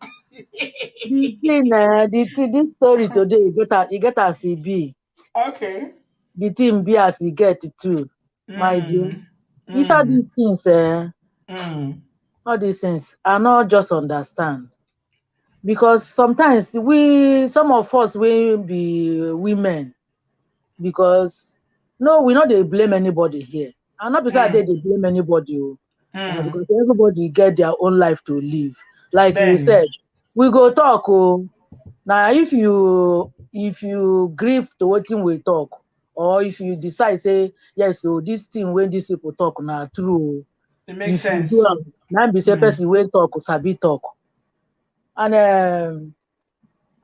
this story today, you get as e be. Okay. The thing be as e get too, my dear. Mm. You saw Mm. these things, Mm. all these things, I not just understand. Because sometimes some of us will be women, because no, we no dey blame anybody here. And not beside Mm. they blame anybody, Mm. because everybody get their own life to live. Like you Then. said, we go talk. Now if you grieve to wetin we talk, or if you decide say yes, so this thing when these people talk na true. It makes If you do sense. now be say Mm. person wey talk sabi talk. And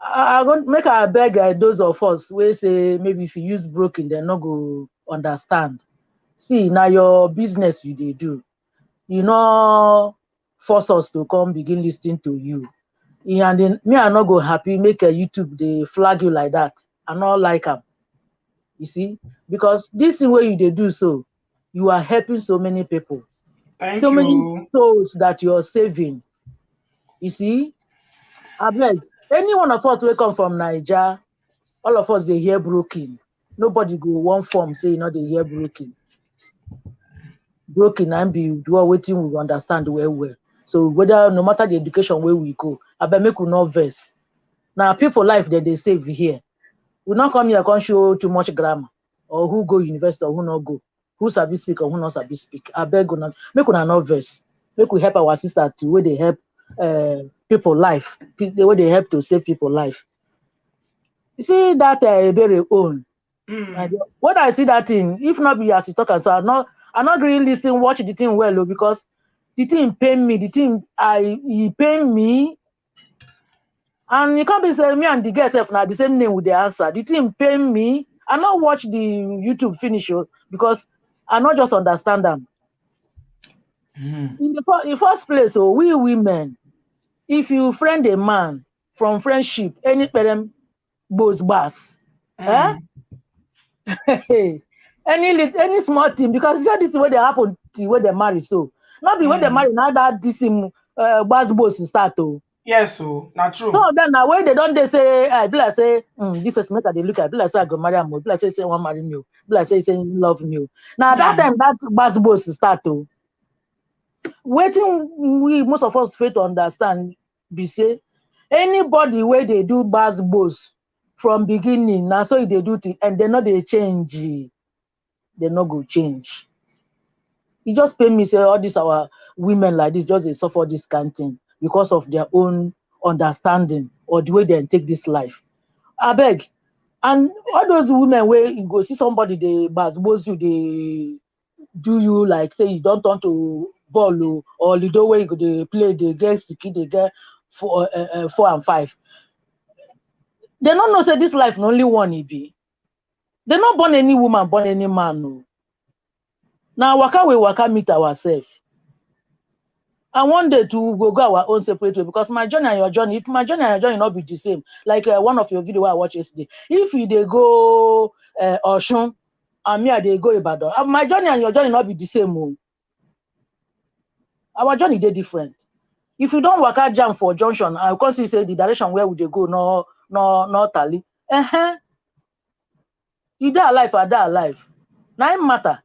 I go make I beg those of us wey say maybe if you use broken dem no go understand. See, na your business you dey do. You no force us to come begin lis ten to you. And then me I no go happy make YouTube dey flag you like that. I no like am. You see, because this thing wey you dey do so, you are helping so many people, so Thank many you. souls that you are saving. You see, abeg, any one of us wey come from Naija, all of us dey hear broken. Nobody go one form say e no dey hear broken. Broken na be do wetin we understand well well. So whether no matter the education wey we go, abeg make we no vex. Na people life dem dey save here. We no come here come show too much grammar, or who go university or who no go, who sabi speak or who no sabi speak. Abeg una, make una no vex. Make we help our sister too wey dey help people life, wey dey help to save people life. You see that Ebere own. Mm. When I see that thing, if not be as you talk, so I not really listen, watch the thing well, because the thing pain me. The thing e pain me, and you can't be saying me and the girl self now the same name with the answer. The thing pain me. I not watch the YouTube finish because I not just understand them. Mm. In the first place, we women, If you friend a man from friendship, any parent goes bass. Eh? Any small thing, because this is where they happen to where they marry. So not be when they marry now that this bass boss start to. Yes, so not Some true. of them now when they don't they say, I be like say, Jesus make they look at, be like say I go marry him, be like say one marry me, be like say love me. Now that Yeah. time that bass boss start to. Waiting we most of us fail to understand be say anybody where they do bass boss from beginning now so they do it and they know they change, they not go change. It just pain me say all these our women like this just they suffer this kind of thing because of their own understanding or the way they take this life. I beg. And all those women where you go see somebody they bass you, they do you like say you don't turn to ball or Lido where you go they play they get sticky they get 4 and 5. They don't know say this life na only one it be. They not born any woman, born any man. No. Now waka we waka meet ourselves. And one day to go our own separate way because my journey and your journey, if my journey and your journey not be the same, like one of your video I watched yesterday, if you they go Oshun and me I they go Ibadan, my journey and your journey not be the same. Oh. Our journey they different. If you don't work out jam for junction, I can see say the direction where would they go no tally. You die alive or die alive. Now it matter.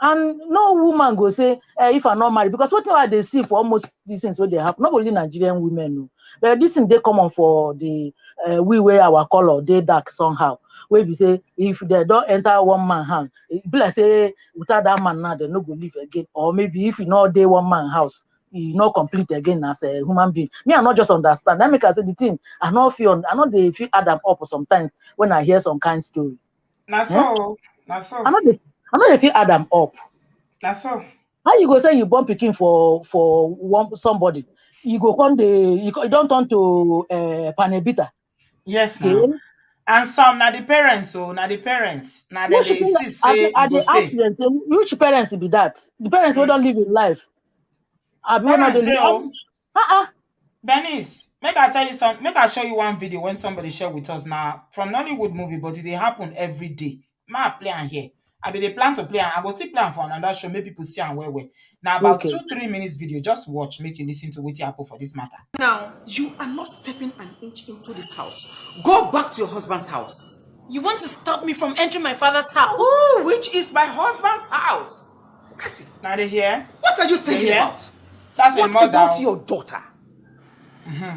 And no woman go say if I'm not married because whatever they see for almost these things what they have, not only Nigerian women, no, but this thing they common for the we wear our color, they dark somehow. Where we say if they don't enter one man hand, it be like say without that man now they no go live again, or maybe if you know they one man house, you not complete again as a human being. Me, I not just understand. That make I say the thing. I not they feel add them up sometimes when I hear some kind story. Na Eh? so. Na so. I know they feel add them up. Na so. How you go say you born pikin for one somebody? You go come you don't turn to panebita. Yes, now. Then And some na the parents, so na the parents. Now then which they parents insist say I you go dey ask stay. them say which parents be that? The parents who don't live in life. I be when not Parents they say, live. oh, Uh-uh. Bernice, make I tell you some, make I show you one video when somebody share with us now from Nollywood movie, but it dey happen every day. Ma play am here. I be they plan to play am. I go still play am for another show, make people see am well. Now about Okay. 2-3 minutes video, just watch, make you listen to wetin happen for this matter. Now, you are not stepping an inch into this house. Go back to your husband's house. You want to stop me from entering my father's house? Oh, which is my husband's house. Kasi, Now they hear? what are you thinking hear? about? That's a What mother. about your daughter?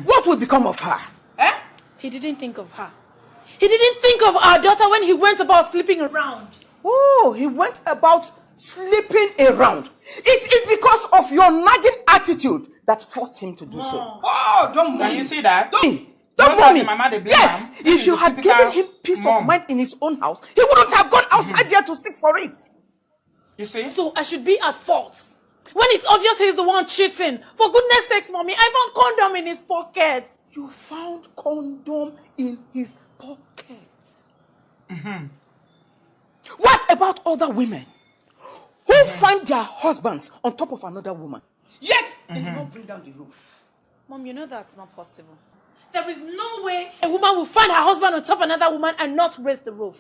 What will become of her? Eh? He didn't think of her. He didn't think of our daughter when he went about sleeping around. Oh, he went about sleeping around. It is because of your nagging attitude that forced him to do so. Oh, don't Can move. you see that? Don't Just move as me. in Mama, they blame Yes, am. This if is you the had typical given him peace mom. of mind in his own house, he wouldn't have gone outside there to seek for it. You see? So I should be at fault. When it's obvious he's the one cheating. For goodness sakes, mommy, I found condom in his pocket. You found condom in his pocket. What about other women who find their husbands on top of another woman? Yet they do not bring down the roof. Mom, you know that's not possible. There is no way a woman will find her husband on top of another woman and not raise the roof.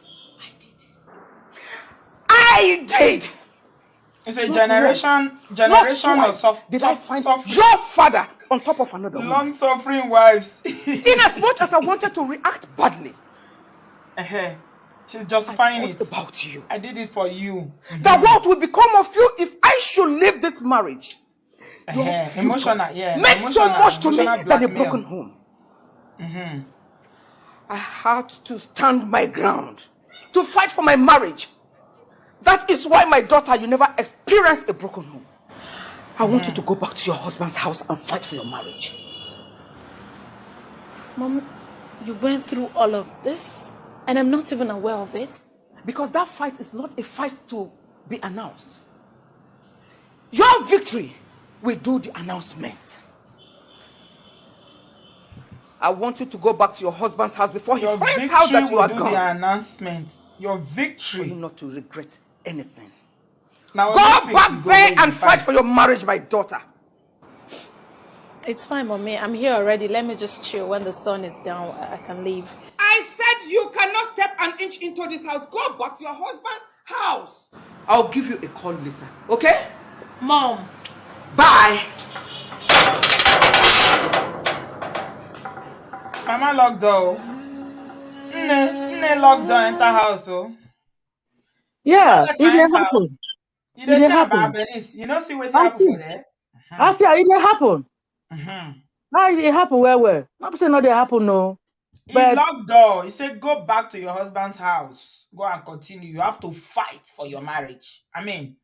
I did. It's a Not generation Not of twice did I find your father on top of another woman. long-suffering wives. In as much as I wanted to react badly, She's justifying what it. about you? I did it for you. The what will become of you if I should leave this marriage? Your future Emotional, yeah. meant so much to me emotional than a blackmail. broken home. I had to stand my ground, to fight for my marriage. That is why, my daughter, you never experienced a broken home. I want you to go back to your husband's house and fight for your marriage. Mom, you went through all of this and I'm not even aware of it. Because that fight is not a fight to be announced. Your victory will do the announcement. I want you to go back to your husband's house before he Your finds victory out that you will are do gone. the announcement. Your For victory. you not to regret anything. Now Go Olympics, back you go there where you and fight for your marriage, my daughter. It's fine, mommy. I'm here already. Let me just chill. When the sun is down, I can leave. I said you cannot step an inch into this house. Go back to your husband's house. I'll give you a call later, okay? Mom. Bye. Mama locked door. Nne locked door enter house, oh. Yeah, Let it her dey enter. happen. You It dey dey say about happen. Benis. You know see wetin I happen see. for there? I see. It dey happen. Mm-hmm. Now it happen well. Not say no dey happen no. He But locked door. He said, go back to your husband's house. Go and continue. You have to fight for your marriage. I mean,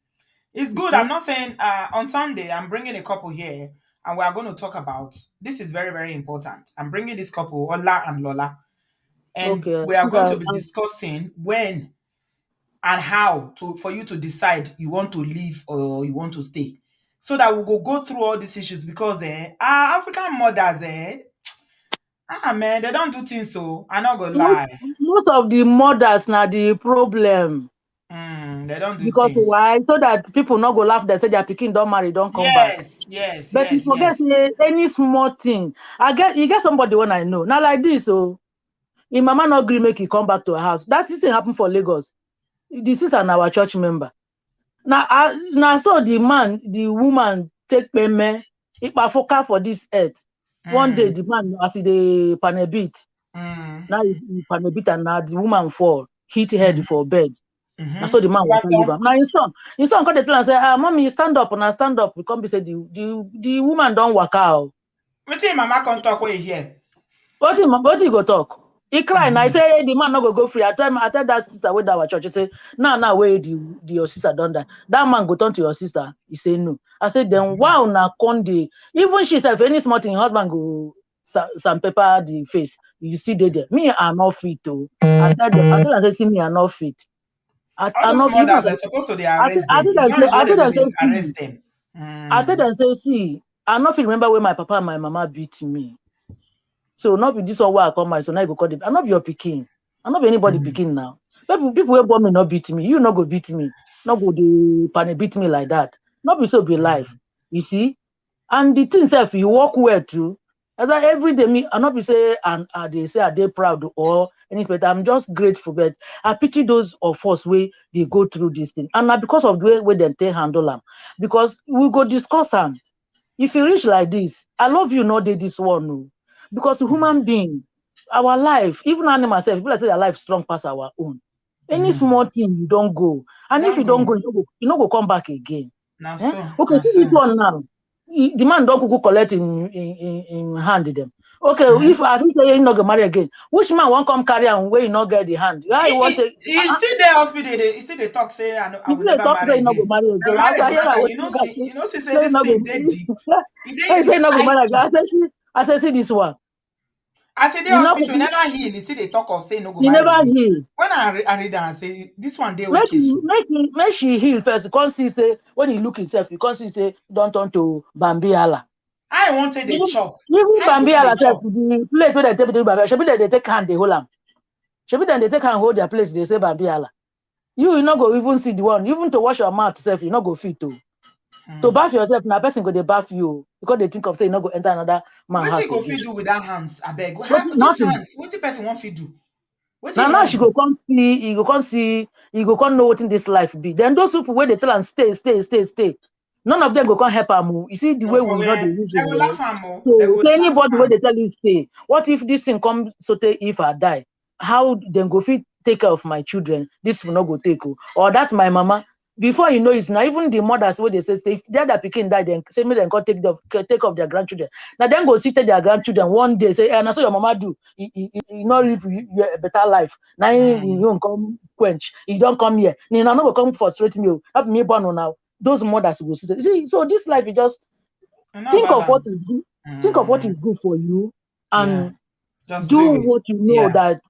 it's good. I'm not saying on Sunday, I'm bringing a couple here and we are going to talk about this is very, very important. I'm bringing this couple, Ola and Lola, and okay. we are going to be discussing when and how to for you to decide you want to leave or you want to stay. So that we will go through all these issues because our African mothers, man, they don't do things so. I'm not gonna lie. Most of the mothers na the problem. They don't do Because things. why? So that people not go laugh. They say their pikin don't marry, don't come back. Yes, yes, But you yes, forget yes. any small thing. You get somebody when I know. Now like this, so if mama not agree make you come back to her house. That is happen for Lagos. This is an our church member. Now so the woman take payment. If I focus for this earth, one day the man as the panel beat. Now he panel beat and now the woman fall, hit head for bed. Now so the man will leave him. Now his son come to tell and say, mommy, stand up, and I stand up. We come be say the woman don't work out. What thing mama can talk where here? What he go talk? He cry and I say, hey, the man not go free. I tell that sister with our church. I say, now where your sister done that. That man go turn to your sister. He say no. I said, then wow na conde. Even she said, if any small thing, husband go sandpaper the face. You still there. Me, I'm not fit to. I tell them, say, see me, I'm not fit. All those mothers are supposed to arrest them. You don't usually arrest them. I tell them, say, see, I not remember when my papa and my mama beat me. So not be this one where I come marry. So now you go call them. I'm not be your picking. I'm not be anybody picking now. People who born me not beat me. You not go beat me. Not go the panel beat me like that. Not be so be life. You see? And the thing self, you walk well too. As I every day me, I not be say and they say are they proud or anything, but I'm just grateful. But I pity those of us where they go through this thing. And now because of the way they take handle them. Because we go discuss them. If you reach like this, I love you, not this one. No. Because human being, our life, even animal self, people say their life strong past our own. Any small thing you don't go. And if you don't go, you don't go come back again. Okay, see this one now. The man don't go collect in hand them. Okay, if as he say you not go marry again, which man won't come carry and where you not get the hand? Yeah, he still there hospital. He still they talk say I will never marry again. The marriage matter. You know, she say this thing they deep. He say not go marry decide. again. I say see this one. I say the hospital never heal. He still they talk of say no go He marry never again. heal. When I read that, I say this one they okay. Make she heal first. Because he say when he look himself, because he say don't turn to Bambiala. I wanted the chop. Even Bambiala self, the place where they take to Bambiala, should be they take hand they hold them. Should be then they take hand hold their place. They say Bambiala. You not go even see the one. Even to wash your mouth self, you not go fit to. To bath yourself, now person go they bath you because they think of say you not go enter another man house. What you go fit do with that hands? I beg. Those Nothing. hands. What the person want fit do? Now she go come see, he go come know what in this life be. Then those people where they tell and stay. None of them go come help am. You see the way we know the reason. So anybody where they tell you stay, what if this thing come so if I die? How then go fit take care of my children? This will not go take or that's my mama. Before you know it's now even the mothers where they say stay, if the other pikin die, then say me then go take of their grandchildren. Now then go see their grandchildren one day say, and I saw your mama do. You not live a better life. Now you don't come quench. You don't come here. You not go come frustrate me. Help me born now. Those mothers will see. So this life is just think of what is good. Think of what is good for you and just do what you know that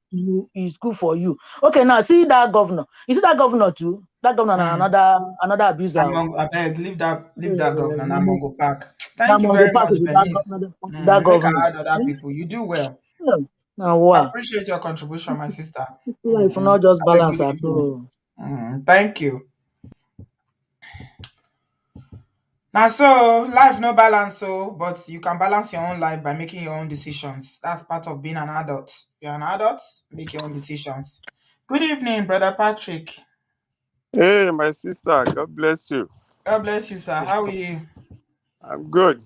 is good for you. Okay, now see that governor. You see that governor too? That governor another abuser. I beg, leave that governor now Mongo Park. That Thank you Mongo very Park much, is Bernice. that Make governor. I add other people. You do well. Now I wow. appreciate your contribution, my sister. Life not just balance at all. Thank you. Now, so life no balance, so but you can balance your own life by making your own decisions. That's part of being an adult. You're an adult, make your own decisions. Good evening, brother Patrick. Hey, my sister, God bless you. God bless you, sir. How are you? I'm good.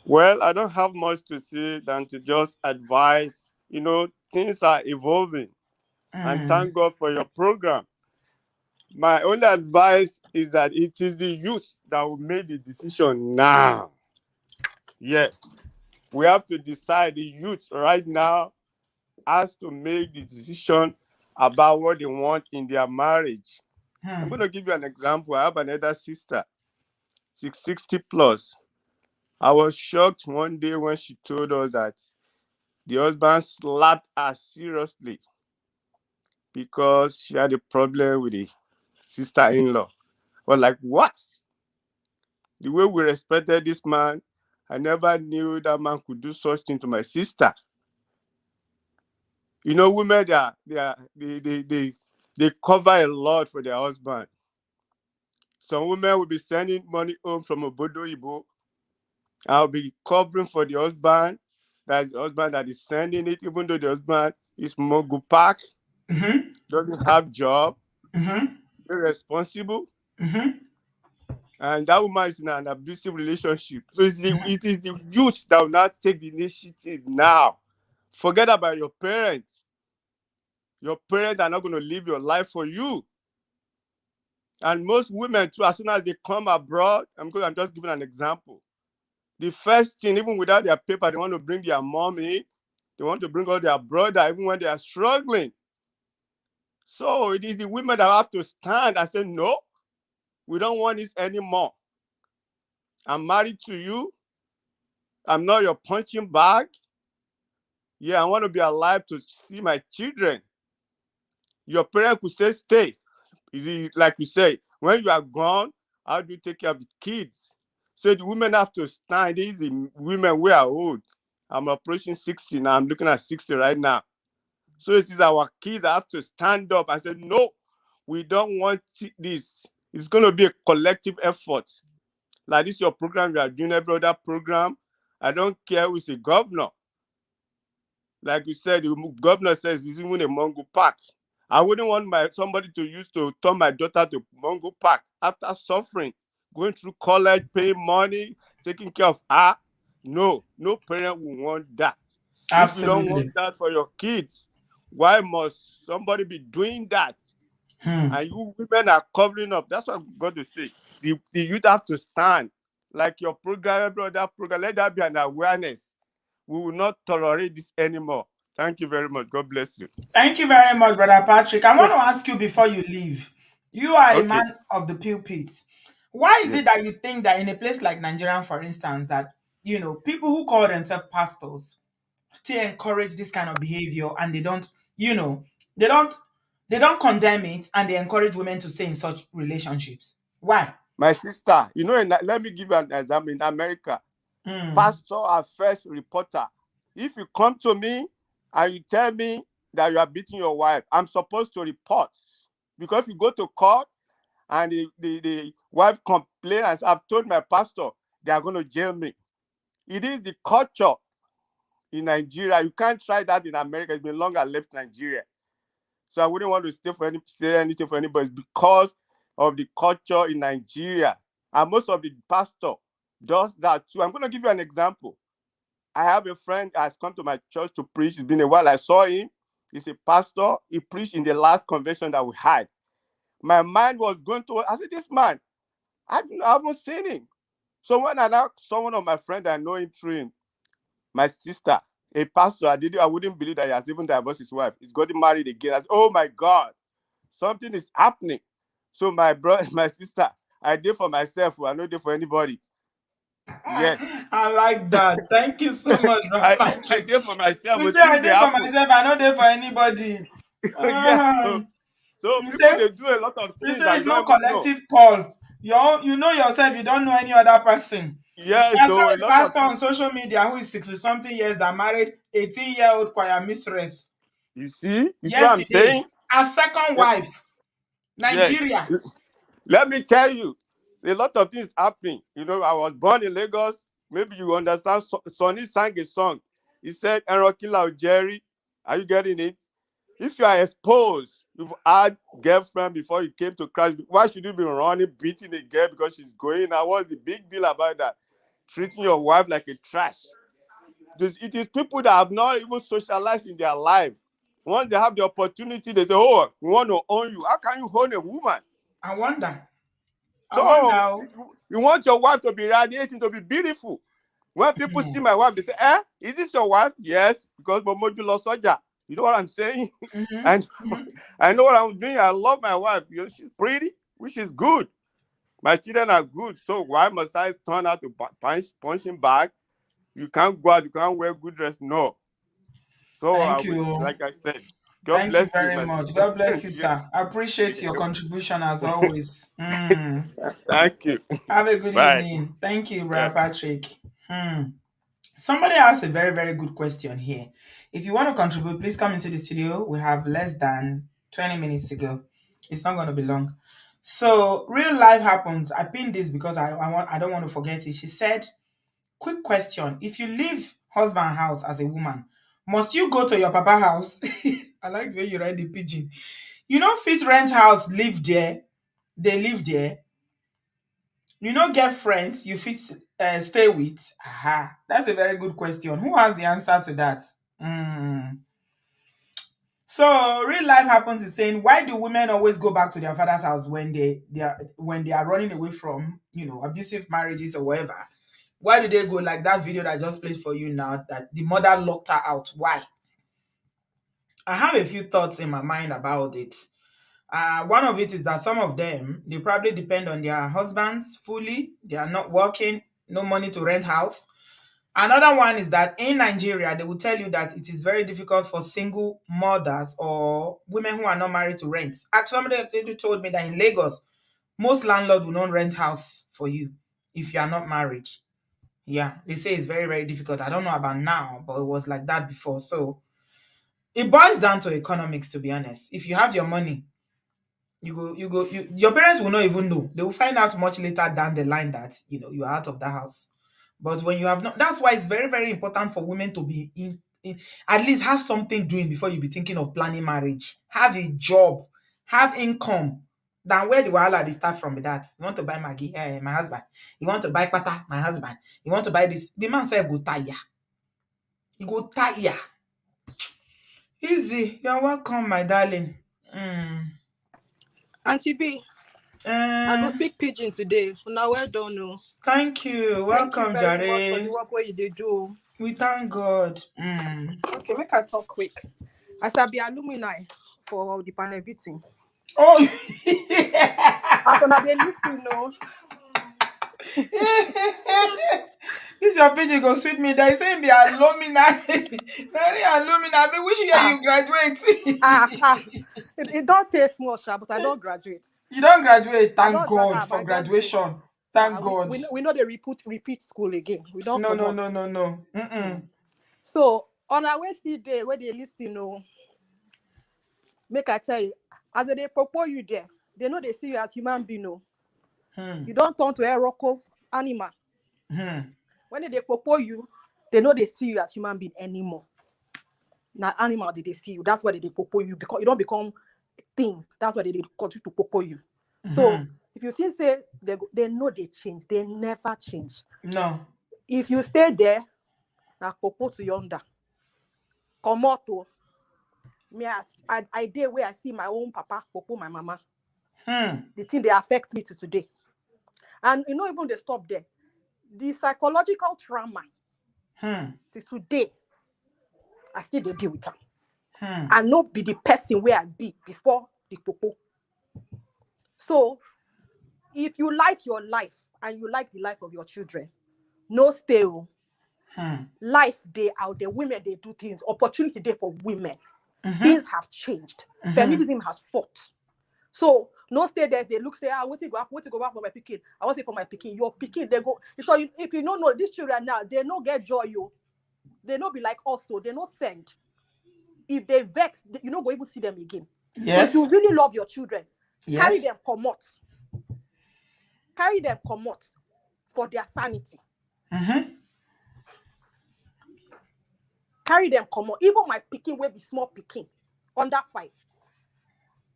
Well, I don't have much to say than to just advise. Things are evolving, and Mm, thank God for your program. My only advice is that it is the youth that will make the decision now. Yeah, we have to decide. The youth right now has to make the decision about what they want in their marriage. I'm going mm, to give you an example. I have another sister, 660 plus. I was shocked one day when she told us that the husband slapped her seriously because she had a problem with the sister-in-law. Well, like, what? The way we respected this man, I never knew that man could do such thing to my sister. Women, they cover a lot for their husband. Some women will be sending money home from obodooyinboconnect. I'll be covering for the husband. That's the husband that is sending it, even though the husband is Mongo Park, mm-hmm, doesn't have job, mm-hmm, irresponsible, mm-hmm, and that woman is in an abusive relationship. So mm-hmm. it is the youth that will not take the initiative now. Forget about your parents. Your parents are not going to live your life for you. And most women too, as soon as they come abroad, I'm just giving an example. The first thing, even without their paper, they want to bring their mom in. They want to bring all their brother, even when they are struggling. So it is the women that have to stand and say, no, we don't want this anymore. I'm married to you. I'm not your punching bag. Yeah, I want to be alive to see my children. Your parents could say, stay. Is it like we say, when you are gone, how do you take care of the kids? So the women have to stand. These the women we are old. I'm approaching 60 now. I'm looking at 60 right now. So it is our kids that have to stand up and say, no, we don't want this. It's going to be a collective effort. Like this, your program, you are doing every other program. I don't care who is a governor. Like you said, the governor says he's even a Mongo Park. I wouldn't want somebody to use to turn my daughter to Mongo Park after suffering, going through college, paying money, taking care of her. No parent will want that. If you don't want Absolutely. that for your kids, why must somebody be doing that? Hmm. And you women are covering up. That's what I'm going to say. The youth have to stand. Like your program, every other program, let that be an awareness. We will not tolerate this anymore. Thank you very much. God bless you. Thank you very much, brother Patrick. I want to ask you before you leave. You are a Okay. man of the pulpit. Why is Yeah. it that you think that in a place like Nigeria, for instance, that people who call themselves pastors still encourage this kind of behavior and they don't, you know, they don't they don't condemn it and they encourage women to stay in such relationships? Why? My sister, let me give you an example. In America, Mm, pastor are first reporter. If you come to me and you tell me that you are beating your wife, I'm supposed to report. Because if you go to court and the wife complains, and I've told my pastor, they are going to jail me. It is the culture in Nigeria. You can't try that in America. It's been long I left Nigeria. So I wouldn't want to say anything for anybody. It's because of the culture in Nigeria. And most of the pastor does that too. I'm going to give you an example. I have a friend that has come to my church to preach. It's been a while. I saw him. He's a pastor. He preached in the last convention that we had. My mind was going to, I said, this man, I haven't seen him. So when I now saw one of my friends, I know him through him, my sister, a pastor, I wouldn't believe that he has even divorced his wife. He's gotten married again. I said, oh my God, something is happening. So my brother, my sister, I did for myself. I don't do for anybody. Yes. I like that. Thank you so much, brother I Patrick. did for myself, You but say I things they did for happen. myself, I know there for anybody. Yes. So, Um, so you people say they do a lot of you things say that you it's no don't even know. collective call. You know yourself, you don't know any other person. Yes, I saw so a a lot of pastor things. on social media who is 60 something years that married 18-year-old choir mistress You see what I'm yesterday. saying? A second Eh, wife. Yes. Nigeria. Let me tell you. A lot of things happening. You know, I was born in Lagos. Maybe you understand. Sonny sang a song. He said, Enrokila Jerry. Are you getting it? If you are exposed, you've had girlfriend before you came to Christ, why should you be running, beating a girl because she's going out? What's the big deal about that? Treating your wife like a trash. It is people that have not even socialized in their life. Once they have the opportunity, they say, oh, we want to own you. How can you own a woman? I wonder. So you want your wife to be radiating, to be beautiful. When people see my wife, they say, is this your wife? Yes, because Momoju lost Soja. You know what I'm saying? And I know what I'm doing. I love my wife. You know, she's pretty, which is good. My children are good. So why must I turn out to punch him back? You can't go out, you can't wear good dress. No. So Thank you. like I said, God Thank you bless you, very my much. sister. God bless you, sir. I appreciate your contribution as always. Thank you. Have a good Bye. evening. Thank you, Yeah. Brother Patrick. Somebody asked a very, very good question here. If you want to contribute, please come into the studio. We have less than 20 minutes to go. It's not going to be long. So, real life happens. I pinned this because I don't want to forget it. She said, quick question. If you leave husband house as a woman, must you go to your papa house? I like the way you write the pigeon. You know, fit rent house, live there. They live there. You know, get friends you fit stay with. Aha, that's a very good question. Who has the answer to that? So real life happens is saying, why do women always go back to their father's house when they are running away from, you know, abusive marriages or whatever? Why do they go, like that video that I just played for you now, that the mother locked her out? Why? I have a few thoughts in my mind about it. One of it is that some of them, they probably depend on their husbands fully. They are not working, no money to rent house. Another one is that in Nigeria, they will tell you that it is very difficult for single mothers or women who are not married to rent. Actually, somebody told me that in Lagos, most landlords will not rent house for you if you are not married. Yeah, they say it's very, very difficult. I don't know about now, but it was like that before. So it boils down to economics, to be honest. If you have your money, your parents will not even know. They will find out much later down the line that, you know, you're out of the house. But when you have not, that's why it's very, very important for women to be in at least have something doing before you be thinking of planning marriage. Have a job, have income. Then where the wahala they start from with that. You want to buy Maggie, my husband. You want to buy pata, my husband. You want to buy this. The man said go tire. You go tire. Easy. You're welcome, my darling. Auntie B, I go speak pidgin today. Now well done, no. Thank you. Welcome, Thank you very much for the Jare. work where you did do. We thank God. Okay, make I talk quick. I shall be alumni for the panel beating. Oh, As when they listen, no. this your page go sweet me. They say be alumni. Very alumni. I wish you graduate. It don't taste much, but I don't graduate. You don't graduate. Thank God for graduation. Thank God. We know they repeat school again. We don't. No. So on our way see day where they listen, no. Make I tell you, as they propose you there, they know they see you as human being, no. You don't turn to a rocko animal. When they propose you, they know they see you as human being anymore. Now animal did they see you? That's why they propose you, because you don't become a thing. That's why they continue to propose you. So if you think say they know they change, they never change. No. If you stay there, now propose to yonder. Come out to me, I did where I see my own papa propose my mama. The thing they affect me to today. And you know, even they stop there. The psychological trauma to today, I still deal with them. I not be the person where I be before the popo. So if you like your life and you like the life of your children, no stay. Life they out there, women they do things, opportunity there for women. Things have changed. Feminism has fought. So no stay there. They look say, what to go back for my picking. I want to say for my picking. Your picking, they go. So if you don't know these children now, they no get joy. They no be like us, so they no send. If they vex, you no go even see them again. Yes. So if you really love your children, carry them come out. carry them comot for their sanity. Carry them comot. Even my pikin will be small pikin, under 5.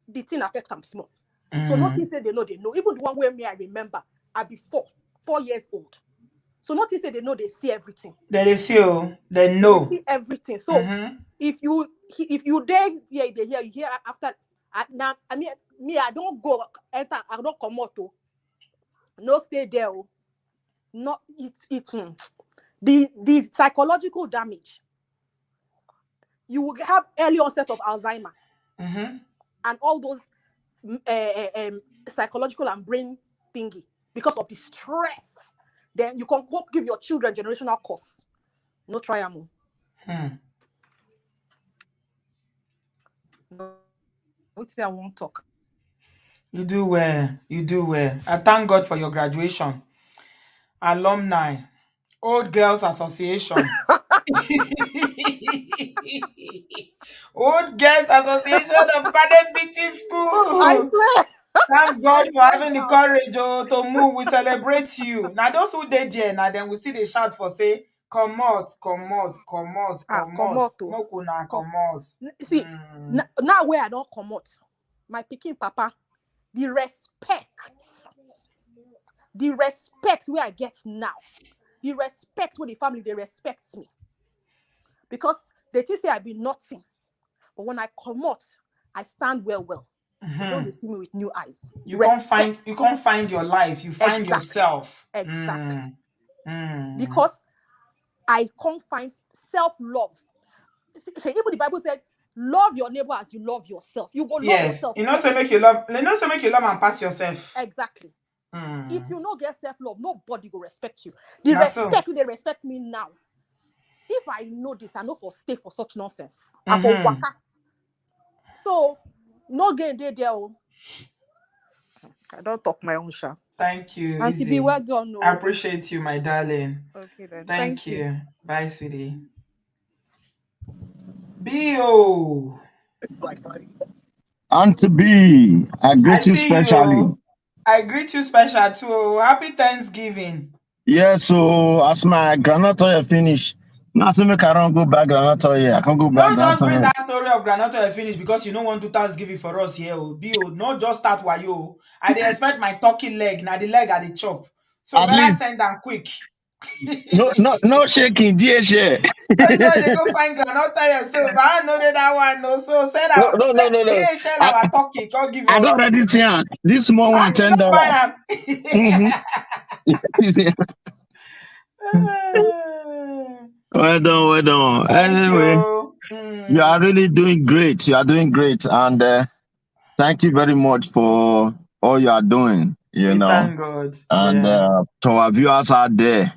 The thing affect them small. So nothing say they know. Even the one where me I remember, I be 4 years old. So nothing say they know, they see everything. They see, they know. They see everything. So if you dare hear, you hear after. Now I mean, I don't go enter. I don't come out. No stay there. Not it's the psychological damage. You will have early onset of Alzheimer and all those psychological and brain thingy because of the stress. Then you can go give your children generational curse. No try am. What's that I won't talk? You do well. You do well. I thank God for your graduation. Alumni. Old Girls Association. Old Girls Association of Paden Beatty School. I swear. Thank God for having the courage to move. We celebrate you. Now those who did there, now then we see they shout for say, come out. Mokuna, come out. See, now where I don't come out, my pikin papa, the respect where I get now, the respect where the family, they respect me. Because they say I be nothing. But when I come out, I stand well. They don't see me with new eyes. You can't find your life. You find yourself. Exactly. Because I can't find self-love. Even the Bible said, love your neighbor as you love yourself. You go love yourself. You know, say make you love and pass yourself. Exactly. If you no get self-love, nobody will respect you. The respect, they respect me now. If I know this, I know for stay for such nonsense. I for waka. So no gain there. I don't talk my own share. Thank you. Auntie B, well done. I appreciate you, my darling. Okay then. Thank you. Bye, sweetie. B.O. Auntie B, I greet you see specially. You. I greet you special too. Happy Thanksgiving. Yes, so as my granite oil finish, now so make I don't go back granite oil. I can't go back. Don't just bring that story of granite oil finish because you don't want to Thanksgiving for us here. B.O. Not just start while you. I dey expect my turkey leg. Now the leg at the chop. So at better least, send them quick. no shaking, dear share. That's why they go find granite oil. So but I know that one. No, so send our DHL our turkey. Go give us. I got ready here. This small one $10. Well done. Anyway, you are really doing great. You are doing great, and thank you very much for all you are doing. You know, thank God. And to our viewers out there,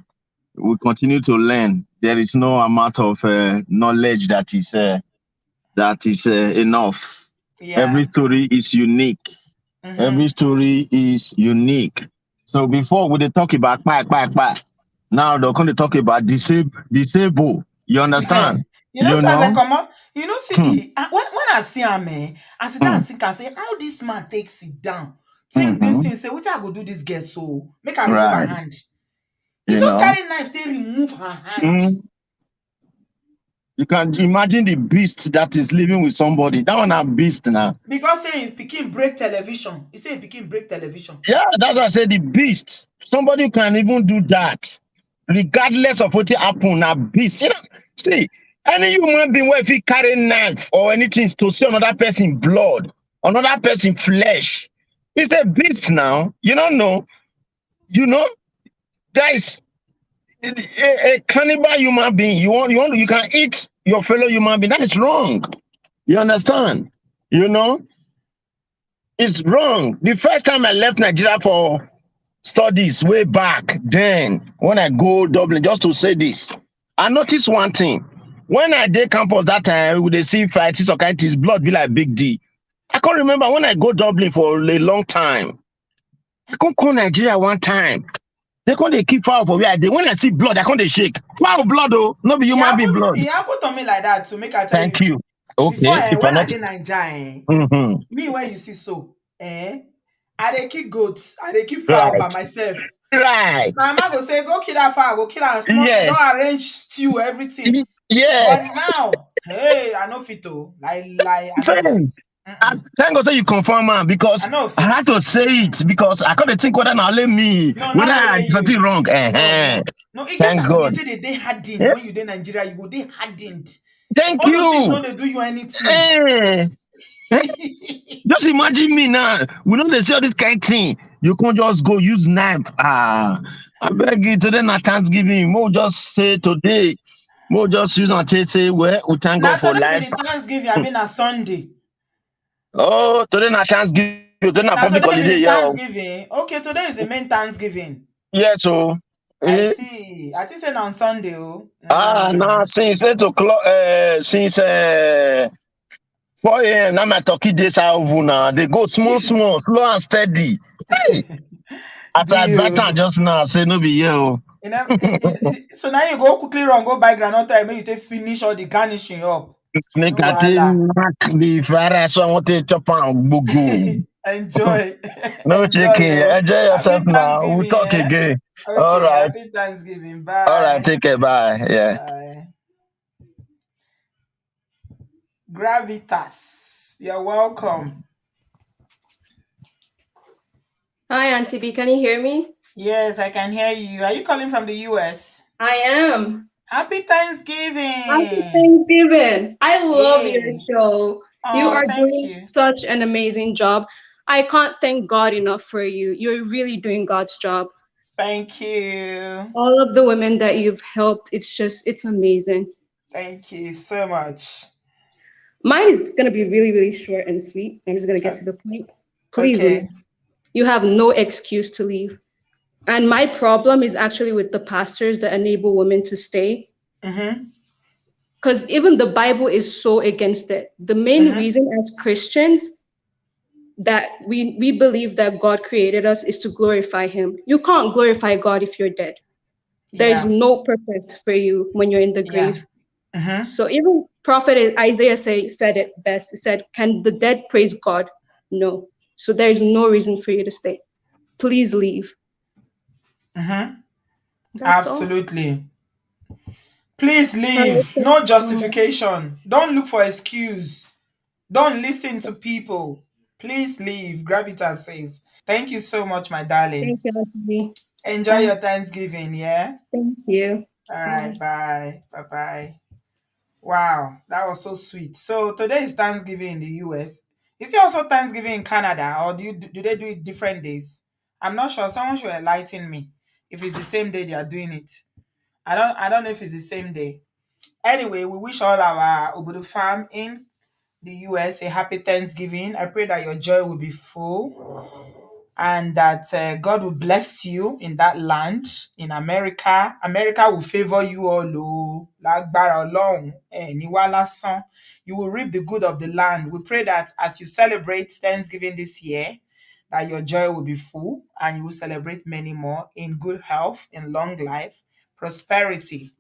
we continue to learn. There is no amount of knowledge that is enough. Yeah. Every story is unique. Every story is unique. So before we talk about back. Now they're going to talk about disable. You understand? You know, see, when I see him, I sit down and think and say, how this man takes it down. Think this thing, say, what I go do this girl so make her remove her hand. He just carry knife, they remove her hand. You can imagine the beast that is living with somebody. That one a beast now. Because saying Pikin break television. He saying Pikin break television. Yeah, that's why I said the beast. Somebody can even do that. Regardless of what happened, a beast. You know, see, any human being where if he carry knife or anything to see another person blood, another person flesh, it's a beast now. You don't know. You know, guys, a cannibal human being. You can eat your fellow human being. That is wrong. You understand? You know, it's wrong. The first time I left Nigeria for studies way back then, when I go Dublin, just to say this, I noticed one thing. When I did campus that time, they see fights or kind of blood be like big D. I can't remember when I go Dublin for a long time. I can't call Nigeria one time. They can't keep fire for where I did. When I see blood, I can't shake. Wow, blood though, not be human being blood. It happened to me like that to make I tell Thank you. Okay. Before, when I did Nigeria, me where you see so, I I dey kill goats, I dey kill fowl by Right. myself. Right. My mama go say, go kill that fowl, go kill am small. You Yes. don't arrange stew, everything. Yes. But now, hey, I know fit oh. Lie, I know go fit. Same. I thank God say you confirm am I because know I fit. had to say it because I couldn't think whether now let me No, whether not I let did something you. wrong. No, Uh-huh. no. No, it gets Thank as you God. dey take dey hardened when Yes. you dey Nigeria, you go dey hardened. Thank All those things you. no dey do you anything. Eh. Eh? Just imagine me now. We know they say all this kind of thing. You can't just go use knife. Ah, I beg you. Today not Thanksgiving. Mo just say today. Mo just use and say, well, we thank Now God for today be life. the Thanksgiving, I been a Sunday. Oh, today not Thanksgiving. Today not Now public today be holiday. the Yeah. Thanksgiving. Okay, today is the main Thanksgiving. Yes, so. I Eh, see. I think say na on Sunday, oh. now since 8 o'clock, since 4 a.m. Now my turkey days are over now. They go small, small, slow and steady. Hey, as I advert am Deal. just now, say no be here. Oh. So now you go quickly run, go buy groundnut oil, make you take finish all the garnishing up. Make No I take wahala. knack the fried rice. So I want to chop am gbogbo. Enjoy. No Enjoy, chicken. oh. Enjoy Happy yourself now. We'll Thanksgiving, talk eh? again. All Okay, right. happy Thanksgiving. All right. Bye. Take care. Bye. Yeah. Bye. Gravitas. You're welcome. Hi, Auntie B. Can you hear me? Yes, I can hear you. Are you calling from the US? I am. Happy Happy Thanksgiving. Thanksgiving. I love your Yay. show. You Oh, are thank doing you. such an amazing job. I can't thank God enough for you. You're really doing God's job. Thank you. All of the women that you've helped, it's amazing. Thank you so much. Mine is going to be really, really short and sweet. I'm just going to get to the point. Please leave. Okay. You have no excuse to leave. And my problem is actually with the pastors that enable women to stay. Mm-hmm. Because even the Bible is so against it. The main Mm-hmm. reason as Christians that we believe that God created us is to glorify him. You can't glorify God if you're dead. There's Yeah. no purpose for you when you're in the Yeah. grave. Mm-hmm. So even prophet Isaiah said it best. He said, can the dead praise God? No. So there is no reason for you to stay. Please leave. Mm-hmm. That's all. Absolutely. Please All right, leave. thank No you so much. justification. Don't look for excuse. Don't listen to people. Please leave. Gravitas says. Thank you so much, my darling. Thank you, Auntie. Enjoy Bye. your Thanksgiving, yeah? Thank you. All right, Bye. bye. Bye-bye. Wow, that was so sweet. So today is Thanksgiving in the US. Is it also Thanksgiving in Canada, or do they do it different days? I'm not sure. Someone should enlighten me if it's the same day they are doing it. I don't know if it's the same day. Anyway, we wish all our Obodo fam in the US a happy Thanksgiving. I pray that your joy will be full and that God will bless you in that land, in America. America will favor you all. Oh, lágbára Ọlọ́run, ní wá lásán. You will reap the good of the land. We pray that as you celebrate Thanksgiving this year, that your joy will be full and you will celebrate many more in good health, in long life, prosperity.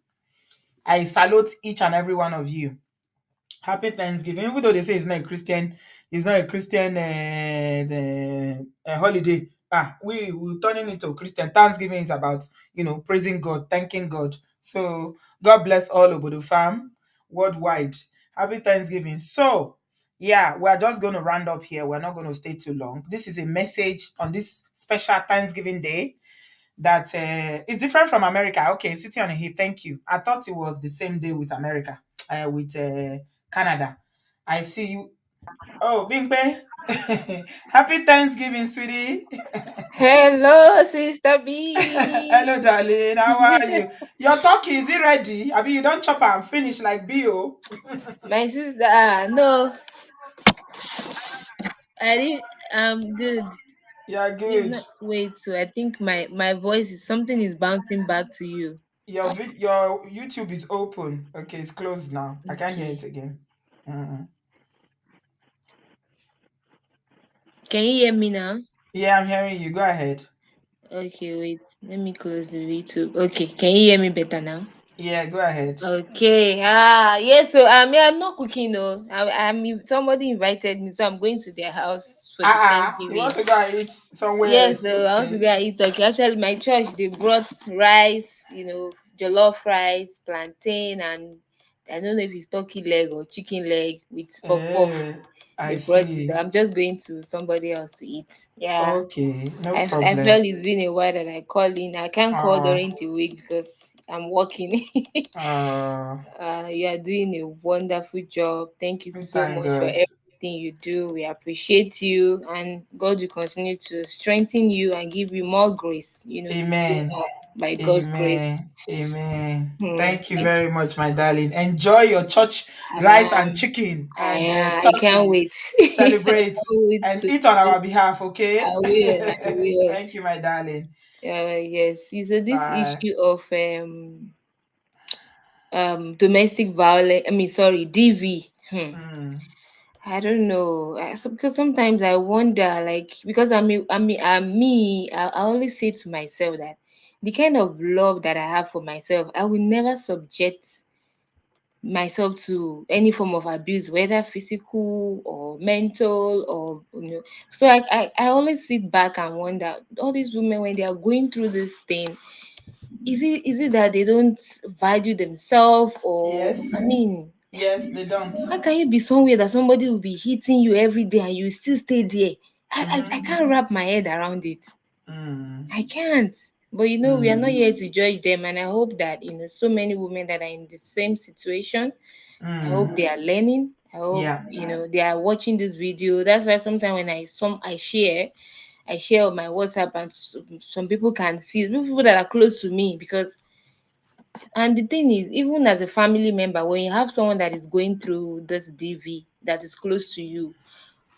I salute each and every one of you. Happy Thanksgiving. Even though they say it's not a Christian holiday. We're turning it to Christian. Thanksgiving is about praising God, thanking God. So God bless all Obodo fam worldwide. Happy Thanksgiving. So yeah, we're just going to round up here. We're not going to stay too long. This is a message on this special Thanksgiving Day that is different from America. Okay, City on a Hill, thank you. I thought it was the same day with America, with Canada. I see you. Oh, Bingbe. Happy Thanksgiving, sweetie. Hello, Sister B. Hello, darling. How are you? Your turkey, is it ready? I mean, you don't chop and finish like Bio. My sister, no, I didn't. I'm good. You're Please, good. wait. So I think my voice is something is bouncing back to you. Your YouTube is open. Okay, it's closed now. I can't hear Okay. it again. Mhm. Can you hear me now? Yeah, I'm hearing you. Go ahead. Okay, wait. Let me close the YouTube. Okay, can you hear me better now? Yeah, go ahead. Okay. Yes. So yeah, I'm not cooking. No, I'm. Somebody invited me, so I'm going to their house for the You want Thanksgiving. to go and eat somewhere Yes, else? so I want to Okay. go and eat turkey. Actually, my church they brought rice, jollof rice, plantain, and I don't know if it's turkey leg or chicken leg with puff puff. I They brought it. see. I'm just going to somebody else to eat. Yeah, Okay, no I problem. felt it's been a while that I called in. I can't call Oh, during the week because I'm working. uh, You are doing a wonderful job. Thank you we so thank much for God. everything you do. We appreciate you, and God will continue to strengthen you and give you more grace, to go Amen. up by God's grace. Amen. Amen. Hmm. Thank you very much, my darling. Enjoy your church rice and chicken and I can't turkey. wait. I Celebrate can't wait and to eat on eat. our behalf, I okay? will. I will. Thank you, my darling. Yes. So this Bye. issue of domestic violence. I mean, sorry, DV. Mm, I don't know. Because sometimes I wonder, like, because I always say to myself that the kind of love that I have for myself, I will never subject myself to any form of abuse, whether physical or mental So I always sit back and wonder, all these women when they are going through this thing, is it that they don't value themselves, or I yes. mean, Yes, they don't. how can you be somewhere that somebody will be hitting you every day and you still stay there? I Mm-hmm. can't wrap my head around it. Mm, I can't. But we are not mm, here to judge them, and I hope that so many women that are in the same situation. I hope mm. they are learning. I hope Yeah. they are watching this video. That's why sometimes when I share on my WhatsApp, and some people can see, people that are close to me, because and the thing is, even as a family member, when you have someone that is going through this DV that is close to you,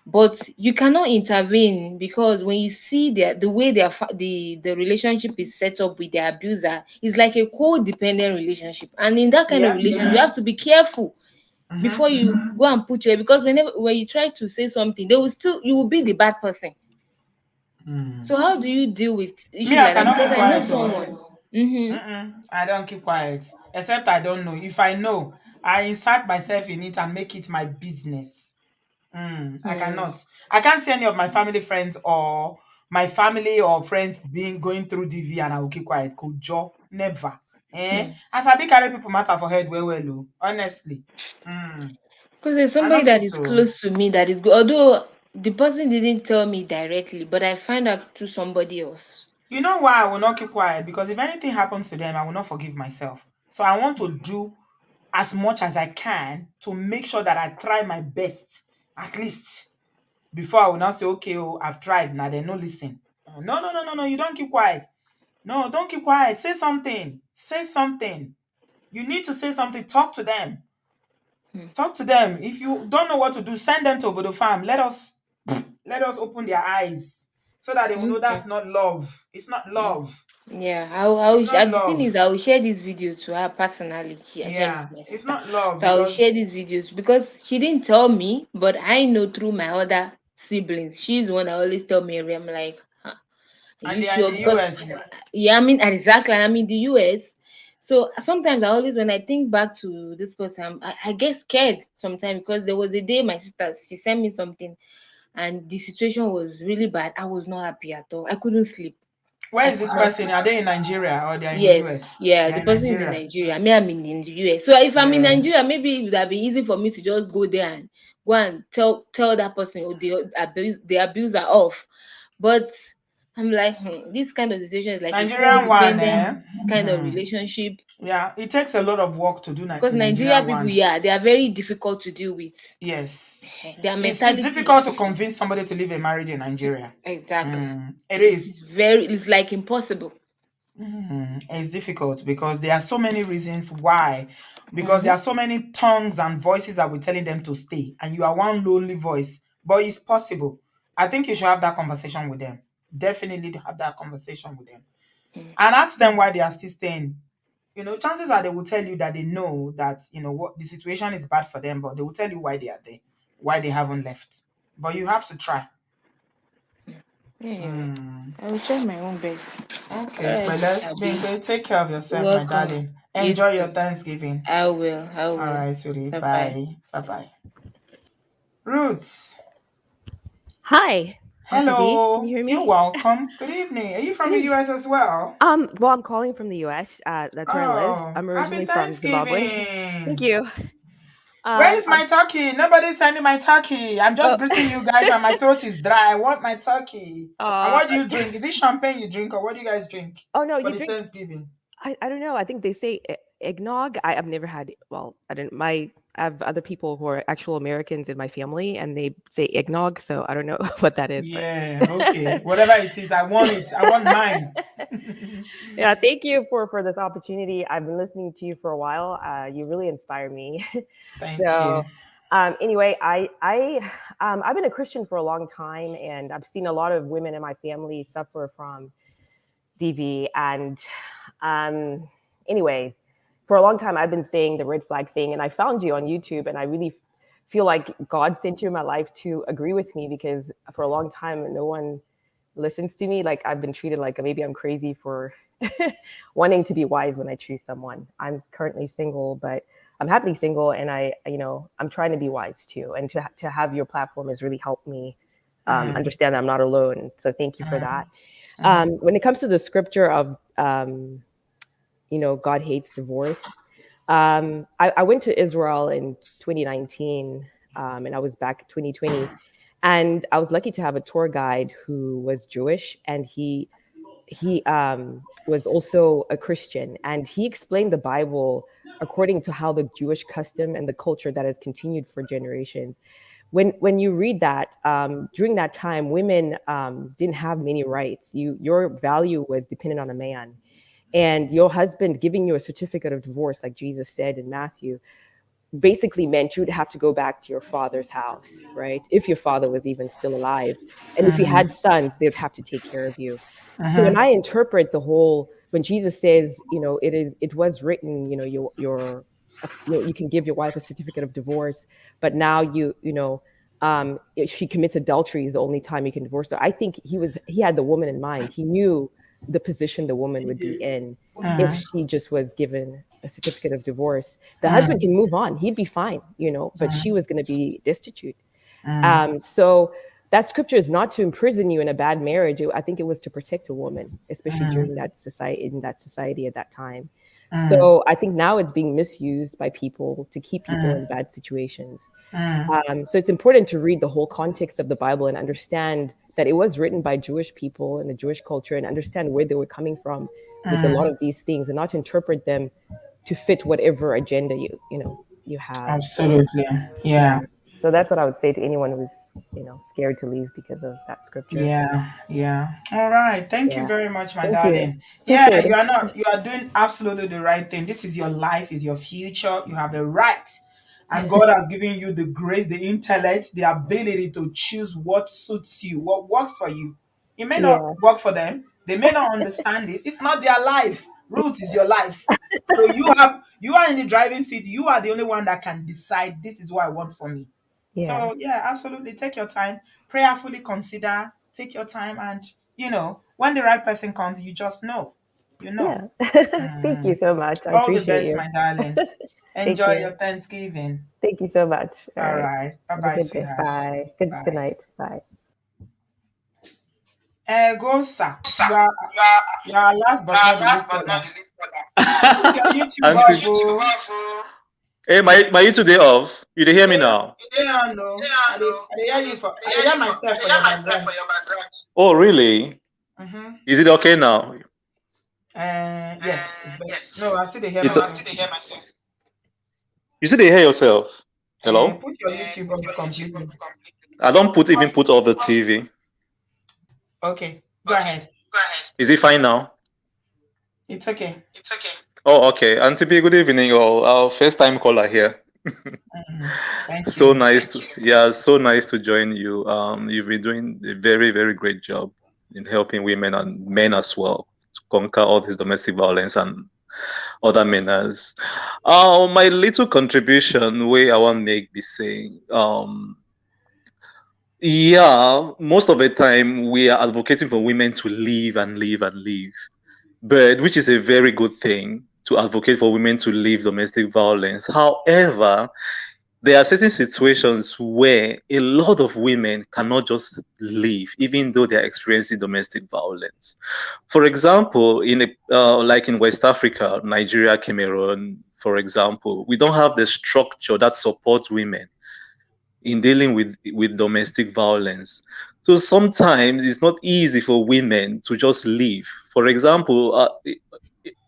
but you cannot intervene, because when you see the way the relationship is set up with the abuser, it's like a codependent relationship, and in that kind of Yeah. relationship, you have to be careful before Mm-hmm. you go and put your, because when you try to say something, you will be the bad person. Mm. So how do you deal with Me, issues I like that? cannot Because keep I know quiet, though. someone. Mm-hmm. I don't keep quiet. Except I don't know. If I know, I insert myself in it and make it my business. I Hmm. cannot. I can't see any of my family friends or my family or friends going through DV and I will keep quiet. Could jaw never. Hmm. As I be carry people matter for head well, oh, honestly. Because there's I somebody don't that fit is to. close to me that is good. Although the person didn't tell me directly, but I find out through somebody else. You know why I will not keep quiet? Because if anything happens to them, I will not forgive myself. So I want to do as much as I can to make sure that I try my best, at least before I will not say, okay, oh, I've tried. Now they no listen. No, no, no, no, no. You don't keep quiet. No, don't keep quiet. Say something. Say something. You need to say something. Talk to them. Hmm. Talk to them. If you don't know what to do, send them to Obodo Farm. Let us open their eyes so that they will know Okay. that's not love. It's not Mm. love. Yeah, It's not the thing is, love. I will share this video to her personally. She again is Yeah, my it's sister, not love so I will because share these videos because she didn't tell me, but I know through my other siblings. She's the one that always tell me. I'm like, huh, are and you they are in sure? the Because US. yeah, I mean exactly. I'm in the US, so sometimes I always, when I think back to this person, I get scared sometimes, because there was a day my sister, she sent me something, and the situation was really bad. I was not happy at all. I couldn't sleep. Where I is could this not person? sleep. Are they in Nigeria or they are in the Yes, US? yeah, the They're in person is in Nigeria. Nigeria. Me, I'm in the US. So if I'm in Yeah. Nigeria, maybe it would have been easy for me to just go there and tell that person, oh, the abuser off. But I'm like, this kind of situation is like a Nigerian one, codependent kind of Mhm. relationship. Yeah, it takes a lot of work to do Because the Nigeria Nigerian people, one. yeah, they are very difficult to deal with. Yes. Their It's mentality is difficult to different. convince somebody to leave a marriage in Nigeria. Exactly. It is. It's like impossible. It's difficult because there are so many reasons why. Because there Mm-hmm. are so many tongues and voices that will telling them to stay, and you are one lonely voice. But it's possible. I think you should have that conversation with them. Definitely have that conversation with them. And ask them why they are still staying. Chances are they will tell you that they know that, what the situation is bad for them, but they will tell you why they are there, why they haven't left. But you have to try. Anyway, Hmm. I will try my own best. All Okay, right, well, Abby. Bimbe, take care of You're yourself, my welcome. darling. You Enjoy your too. Thanksgiving. I will. I All will. right, sweetie. Bye bye. Bye. Bye bye. Roots. Hi, Auntie B. Can Hello, you hear you're me? welcome. Good evening. Are you from the Good. US as well? Well, I'm calling from the US. That's where I live. Oh, I'm happy originally from Zimbabwe. Thank Thanksgiving. you. Where is I'm, my turkey? Nobody's sending my turkey. I'm oh, just greeting you guys and my throat is dry. I want my turkey. And uh, what do you drink? Is it champagne you drink or what do you guys drink oh no, for you the drink. Thanksgiving? I don't know. I think they say eggnog. I've never had. Well, I didn't. I have other people who are actual Americans in my family, and they say eggnog. So I don't know what that is, but Yeah, okay. Whatever it is, I want it. I want mine. yeah. Thank you for this opportunity. I've been listening to you for a while. You really inspire me. Thank you. So anyway, I've been a Christian for a long time, and I've seen a lot of women in my family suffer from DV. And anyway, for a long time, I've been saying the red flag thing, and I found you on YouTube, and I really feel like God sent you in my life to agree with me, because for a long time, no one listens to me. Like, I've been treated like maybe I'm crazy for wanting to be wise when I choose someone. I'm currently single, but I'm happily single, and I'm trying to be wise too. And to have your platform has really helped me understand that I'm not alone. So thank you for that. When it comes to the scripture of God hates divorce, I went to Israel in 2019, and I was back 2020, and I was lucky to have a tour guide who was Jewish, and he was also a Christian, and he explained the Bible according to how the Jewish custom and the culture that has continued for generations. When you read that, during that time, women didn't have many rights. Your value was dependent on a man, and your husband giving you a certificate of divorce, like Jesus said in Matthew, basically meant you'd have to go back to your father's house, right? If your father was even still alive. And if you had sons, they'd have to take care of you. So when I interpret when Jesus says, it was written, you can give your wife a certificate of divorce, but now if she commits adultery is the only time you can divorce her. I think he had the woman in mind. He knew the position the woman would be in if she just was given a certificate of divorce. The husband can move on; he'd be fine, but she was going to be destitute. So that scripture is not to imprison you in a bad marriage. I think it was to protect a woman, especially during that society at that time. So I think now it's being misused by people to keep people in bad situations. So it's important to read the whole context of the Bible and understand that it was written by Jewish people in the Jewish culture, and understand where they were coming from with a lot of these things, and not to interpret them to fit whatever agenda you have. Absolutely. Yeah. Yeah. So that's what I would say to anyone who's scared to leave because of that scripture. Yeah, yeah. All right. Thank you Yeah. very much, my Thank you. darling. Yeah, Appreciate it. you are doing absolutely the right thing. This is your life, is your future. You have the right. And God has given you the grace, the intellect, the ability to choose what suits you, what works for you. It may not Yeah. work for them. They may not understand it. It's not their life. Ruth is your life. So you are in the driving seat. You are the only one that can decide this is what I want for me. Yeah. So yeah, absolutely. Take your time, prayerfully consider, take your time, and when the right person comes, you just know. You know. Yeah. Thank you so much. I All the appreciate best, you. my darling. Take Enjoy care. your Thanksgiving. Thank you so much. All All right. right. Bye Have a bye, good day. sweethearts. Bye. Good Bye. night. Bye. Go, sir. You are last but not the least caller. Put your YouTube Auntie, off, oh. hey, my YouTube day off. You dey hear me now? Yeah, no. I dey hear you for. I dey hear myself for your background. Oh, really? Mm-hmm. Is it okay now? Yes, it's better. No, I still dey hear It's myself. you still dey hear yourself? Hello? Put your YouTube off completely. I don't even put off the TV. Okay, go ahead. Is it fine now? It's okay. Oh, okay. Auntie B, good evening. Our first time caller here. Thank So you. nice so nice to join you. You've been doing a very, very great job in helping women and men as well to conquer all this domestic violence and other manners. My little contribution way I want make be saying, yeah, most of the time we are advocating for women to leave and leave and leave, but which is a very good thing to advocate for women to leave domestic violence. However, there are certain situations where a lot of women cannot just leave, even though they are experiencing domestic violence. For example, like in West Africa, Nigeria, Cameroon, for example, we don't have the structure that supports women in dealing with domestic violence. So sometimes it's not easy for women to just leave. For example,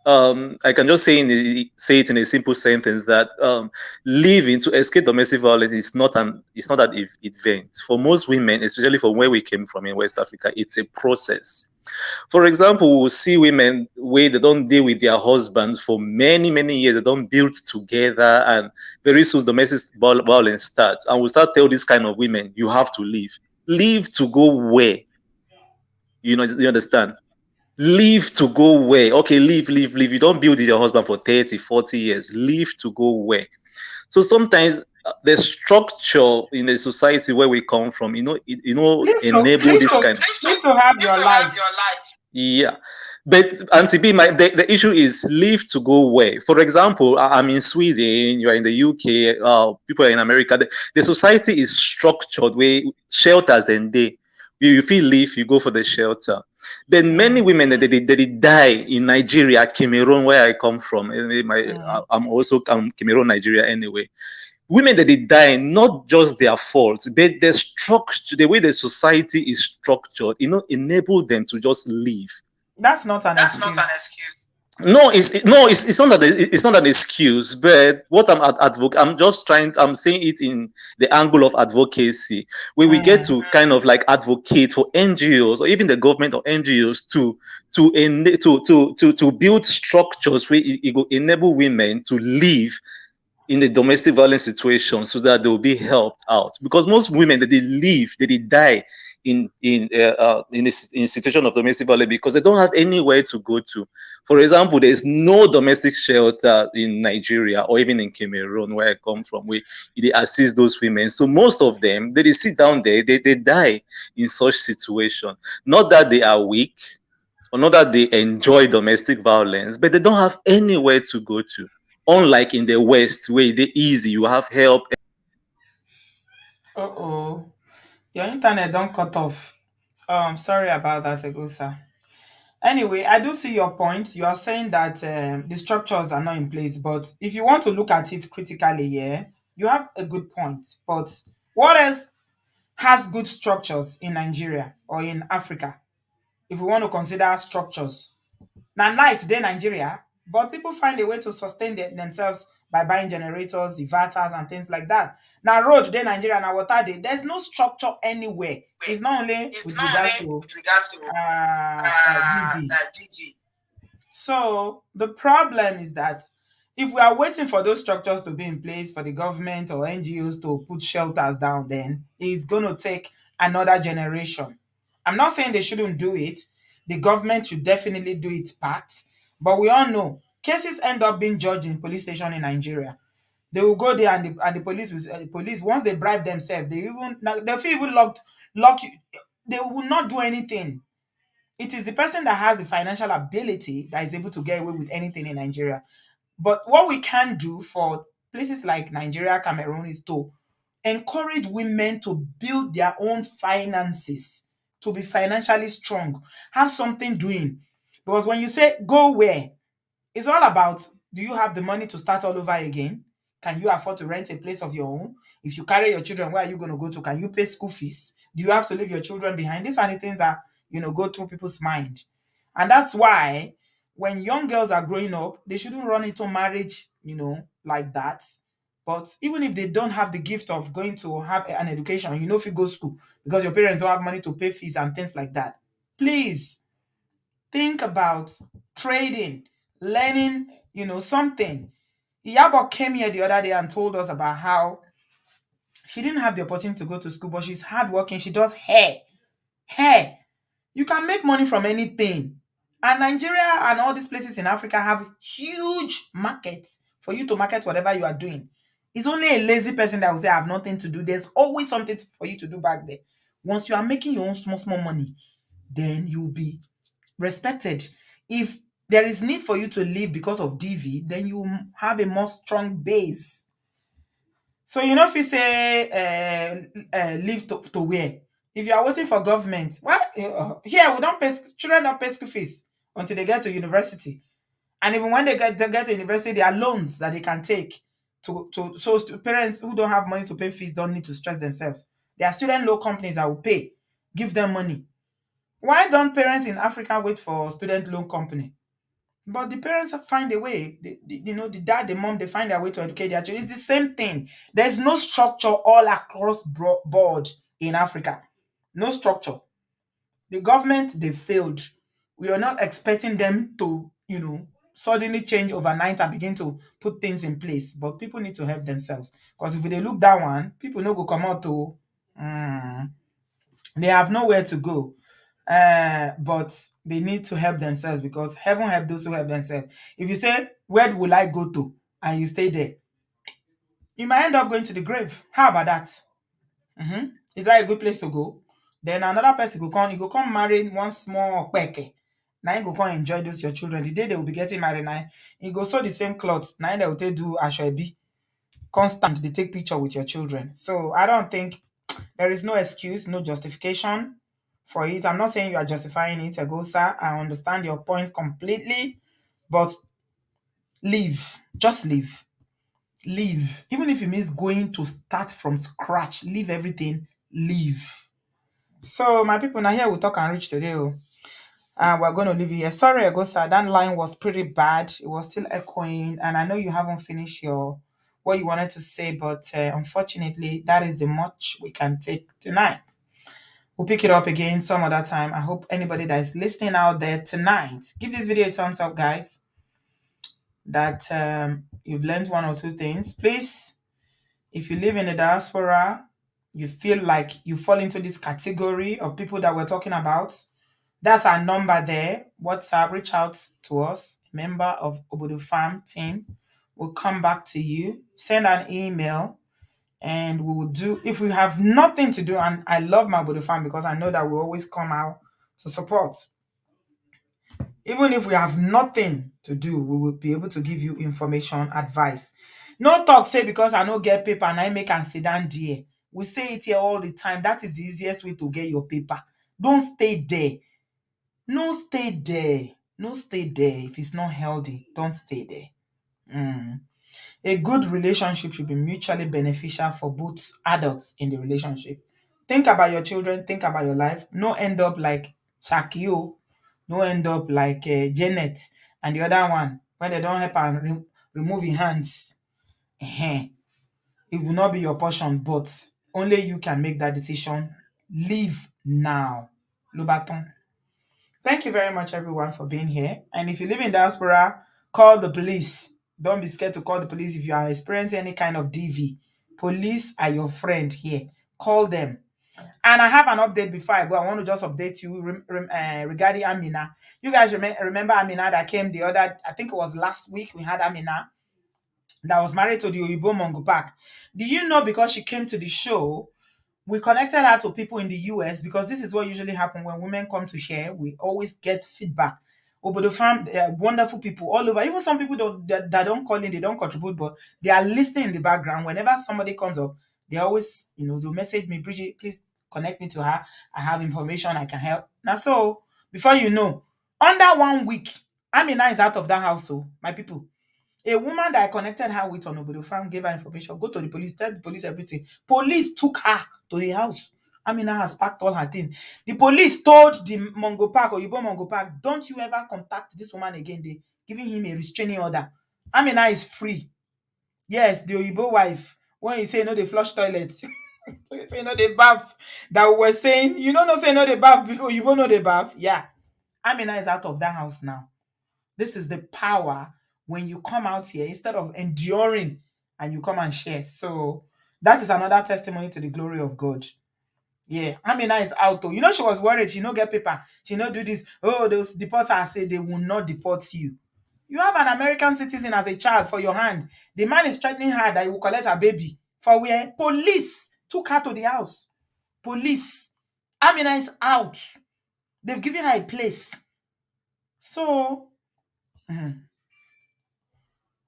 I can just say it in a simple sentence that leaving to escape domestic violence is not an event. For most women, especially from where we came from in West Africa, it's a process. For example, we'll see women where they don't deal with their husbands for many, many years. They don't build together, and very soon domestic violence starts. And we'll start tell these kind of women, you have to leave. Leave to go where? You understand? Leave to go where? Okay, leave. You don't build with your husband for 30, 40 years. Leave to go where? So sometimes the structure in the society where we come from, enable this kind. Live to have your life. Yeah. But Auntie B, the issue is leave to go where? For example, I'm in Sweden, you are in the UK, people are in America. The society is structured where shelters and you feel leave, you go for the shelter. But many women they die in Nigeria, Cameroon, where I come from. I'm Cameroon, Nigeria anyway. Women that they die, not just their fault, but the structure, the way the society is structured, enable them to just leave. That's not an excuse. No, it's not an excuse. But what I'm saying it in the angle of advocacy, where we get to kind of like advocate for NGOs or even the government or NGOs to build structures where it will enable women to live in a domestic violence situation so that they will be helped out. Because most women that they die in a situation of domestic violence because they don't have anywhere to go to. For example, there is no domestic shelter in Nigeria or even in Cameroon, where I come from, where they assist those women. So most of them, they sit down there, they die in such situation. Not that they are weak or not that they enjoy domestic violence, but they don't have anywhere to go to. Unlike in the West, where it's easy, you have help. Your internet don't cut off. Sorry about that, Egosa. Anyway, I do see your point. You are saying that the structures are not in place, but if you want to look at it critically, yeah, you have a good point. But what else has good structures in Nigeria or in Africa? If we want to consider structures, now light they Nigeria, but people find a way to sustain themselves by buying generators, inverters, and things like that. Now road they Nigeria, now water they. There's no structure anywhere. It's not only with regards to DV. So the problem is that if we are waiting for those structures to be in place for the government or NGOs to put shelters down, then it's going to take another generation. I'm not saying they shouldn't do it. The government should definitely do its part. But we all know cases end up being judged in police station in Nigeria. They will go there and the police will police once they bribe themselves, they feel even lock you. They will not do anything. It is the person that has the financial ability that is able to get away with anything in Nigeria. But what we can do for places like Nigeria, Cameroon is to encourage women to build their own finances, to be financially strong, have something doing. Because when you say go where, it's all about, do you have the money to start all over again? Can you afford to rent a place of your own? If you carry your children, where are you going to go to? Can you pay school fees? Do you have to leave your children behind? These are the things that, go through people's mind. And that's why when young girls are growing up, they shouldn't run into marriage, like that. But even if they don't have the gift of going to have an education, if you go to school because your parents don't have money to pay fees and things like that, please think about trading, learning, something. Iyabo came here the other day and told us about how she didn't have the opportunity to go to school, but she's hardworking. She does hair. Hair. You can make money from anything. And Nigeria and all these places in Africa have huge markets for you to market whatever you are doing. It's only a lazy person that will say, I have nothing to do. There's always something for you to do back there. Once you are making your own small money, then you'll be respected. If there is need for you to leave because of DV, then you have a more strong base. So you know if you say leave to where? If you are waiting for government, why here we don't pay children don't pay school fees until they get to university. And even when they get to university, there are loans that they can take parents who don't have money to pay fees don't need to stress themselves. There are student loan companies that will pay, give them money. Why don't parents in Africa wait for student loan company? But the parents find a way. The dad, the mom, they find their way to educate their children. It's the same thing. There's no structure all across board in Africa. No structure. The government, they failed. We are not expecting them to, suddenly change overnight and begin to put things in place. But people need to help themselves. Because if they look that one, people no go come out to, they have nowhere to go. But they need to help themselves because heaven help those who help themselves. If you say, where will I go to? And you stay there, you might end up going to the grave. How about that? Is that a good place to go? Then another person go come marry one small peke. Now you go come enjoy those your children. The day they will be getting married now, you go sew the same clothes. Now they will take do ashoebi. Constant, they take picture with your children. So I don't think there is no excuse, no justification for it. I'm not saying you are justifying it, Egosa. I understand your point completely, but leave. Just leave. Leave. Even if it means going to start from scratch, leave everything, leave. So, my people, now here we talk and reach today. We're going to leave it here. Sorry, Egosa, that line was pretty bad. It was still echoing, and I know you haven't finished what you wanted to say, but unfortunately, that is the much we can take tonight. We'll pick it up again some other time. I hope anybody that is listening out there tonight, give this video a thumbs up, guys, that you've learned one or two things. Please, if you live in the diaspora, you feel like you fall into this category of people that we're talking about, that's our number there. WhatsApp, reach out to us, member of Obodo Farm team. We'll come back to you. Send an email and we will do, if we have nothing to do, and I love my Obodo Farm because I know that we always come out to support. Even if we have nothing to do, we will be able to give you information, advice. No talk say because I don't get paper and I make and sit down there. We say it here all the time. That is the easiest way to get your paper. Don't stay there. No stay there. No stay there. If it's not healthy, don't stay there. A good relationship should be mutually beneficial for both adults in the relationship. Think about your children. Think about your life. No end up like Shakio. No end up like Janet and the other one when they don't help and remove your hands. It will not be your portion, but only you can make that decision. Leave now. Lubaton. Thank you very much, everyone, for being here. And if you live in diaspora, call the police. Don't be scared to call the police if you are experiencing any kind of DV. Police are your friend here. Call them. And I have an update before I go. I want to just update you regarding Amina. You guys remember Amina that came the other, I think it was last week, we had Amina that was married to the Oyibo Mongo Park. Do you know because she came to the show, we connected her to people in the US because this is what usually happens when women come to share. We always get feedback. Obodo Farm, they are wonderful people all over. Even some people that don't call in, they don't contribute, but they are listening in the background. Whenever somebody comes up, they always, they'll message me, Bridget, please connect me to her. I have information, I can help. Now, so before you know, under 1 week, Amina is out of that house. So my people, a woman that I connected her with on Obodo Farm gave her information. Go to the police, tell the police everything. Police took her to the house. Amina has packed all her things. The police told the Mongo Park or Oyibo Mongo Park, don't you ever contact this woman again. They giving him a restraining order. Amina is free. Yes, the Oyibo wife. When you say no, they flush toilets. You say no, they bath. That we were saying, you don't know say no, they bath before Oyibo know they bath. Yeah. Amina is out of that house now. This is the power when you come out here instead of enduring and you come and share. So that is another testimony to the glory of God. Yeah, Amina is out though. She was worried. She no get paper. She no do this. Oh, those deporters say they will not deport you. You have an American citizen as a child for your hand. The man is threatening her that he will collect her baby. For where? Police took her to the house. Police. Amina is out. They've given her a place. So,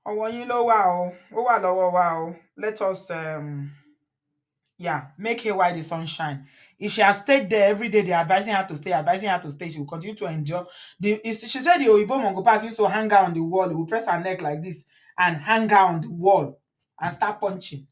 ọwọ́ yín ló wà o. Ó wà lọ́wọ́ wa o. Let us make hay while the sun shine. If she has stayed there every day, they're advising her to stay, she will continue to endure. She said the Oyibo Mongo Park used to hang her on the wall. He will press her neck like this and hang her on the wall and start punching.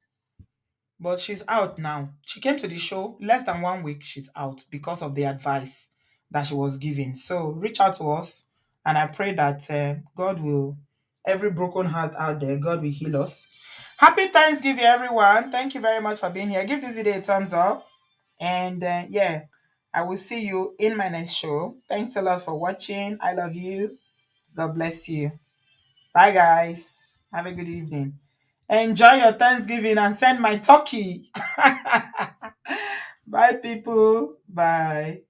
But she's out now. She came to the show less than 1 week. She's out because of the advice that she was given. So reach out to us, and I pray that God will, every broken heart out there, God will heal us. Happy Thanksgiving, everyone. Thank you very much for being here. Give this video a thumbs up. And I will see you in my next show. Thanks a lot for watching. I love you. God bless you. Bye, guys. Have a good evening. Enjoy your Thanksgiving and send my turkey. Bye, people. Bye.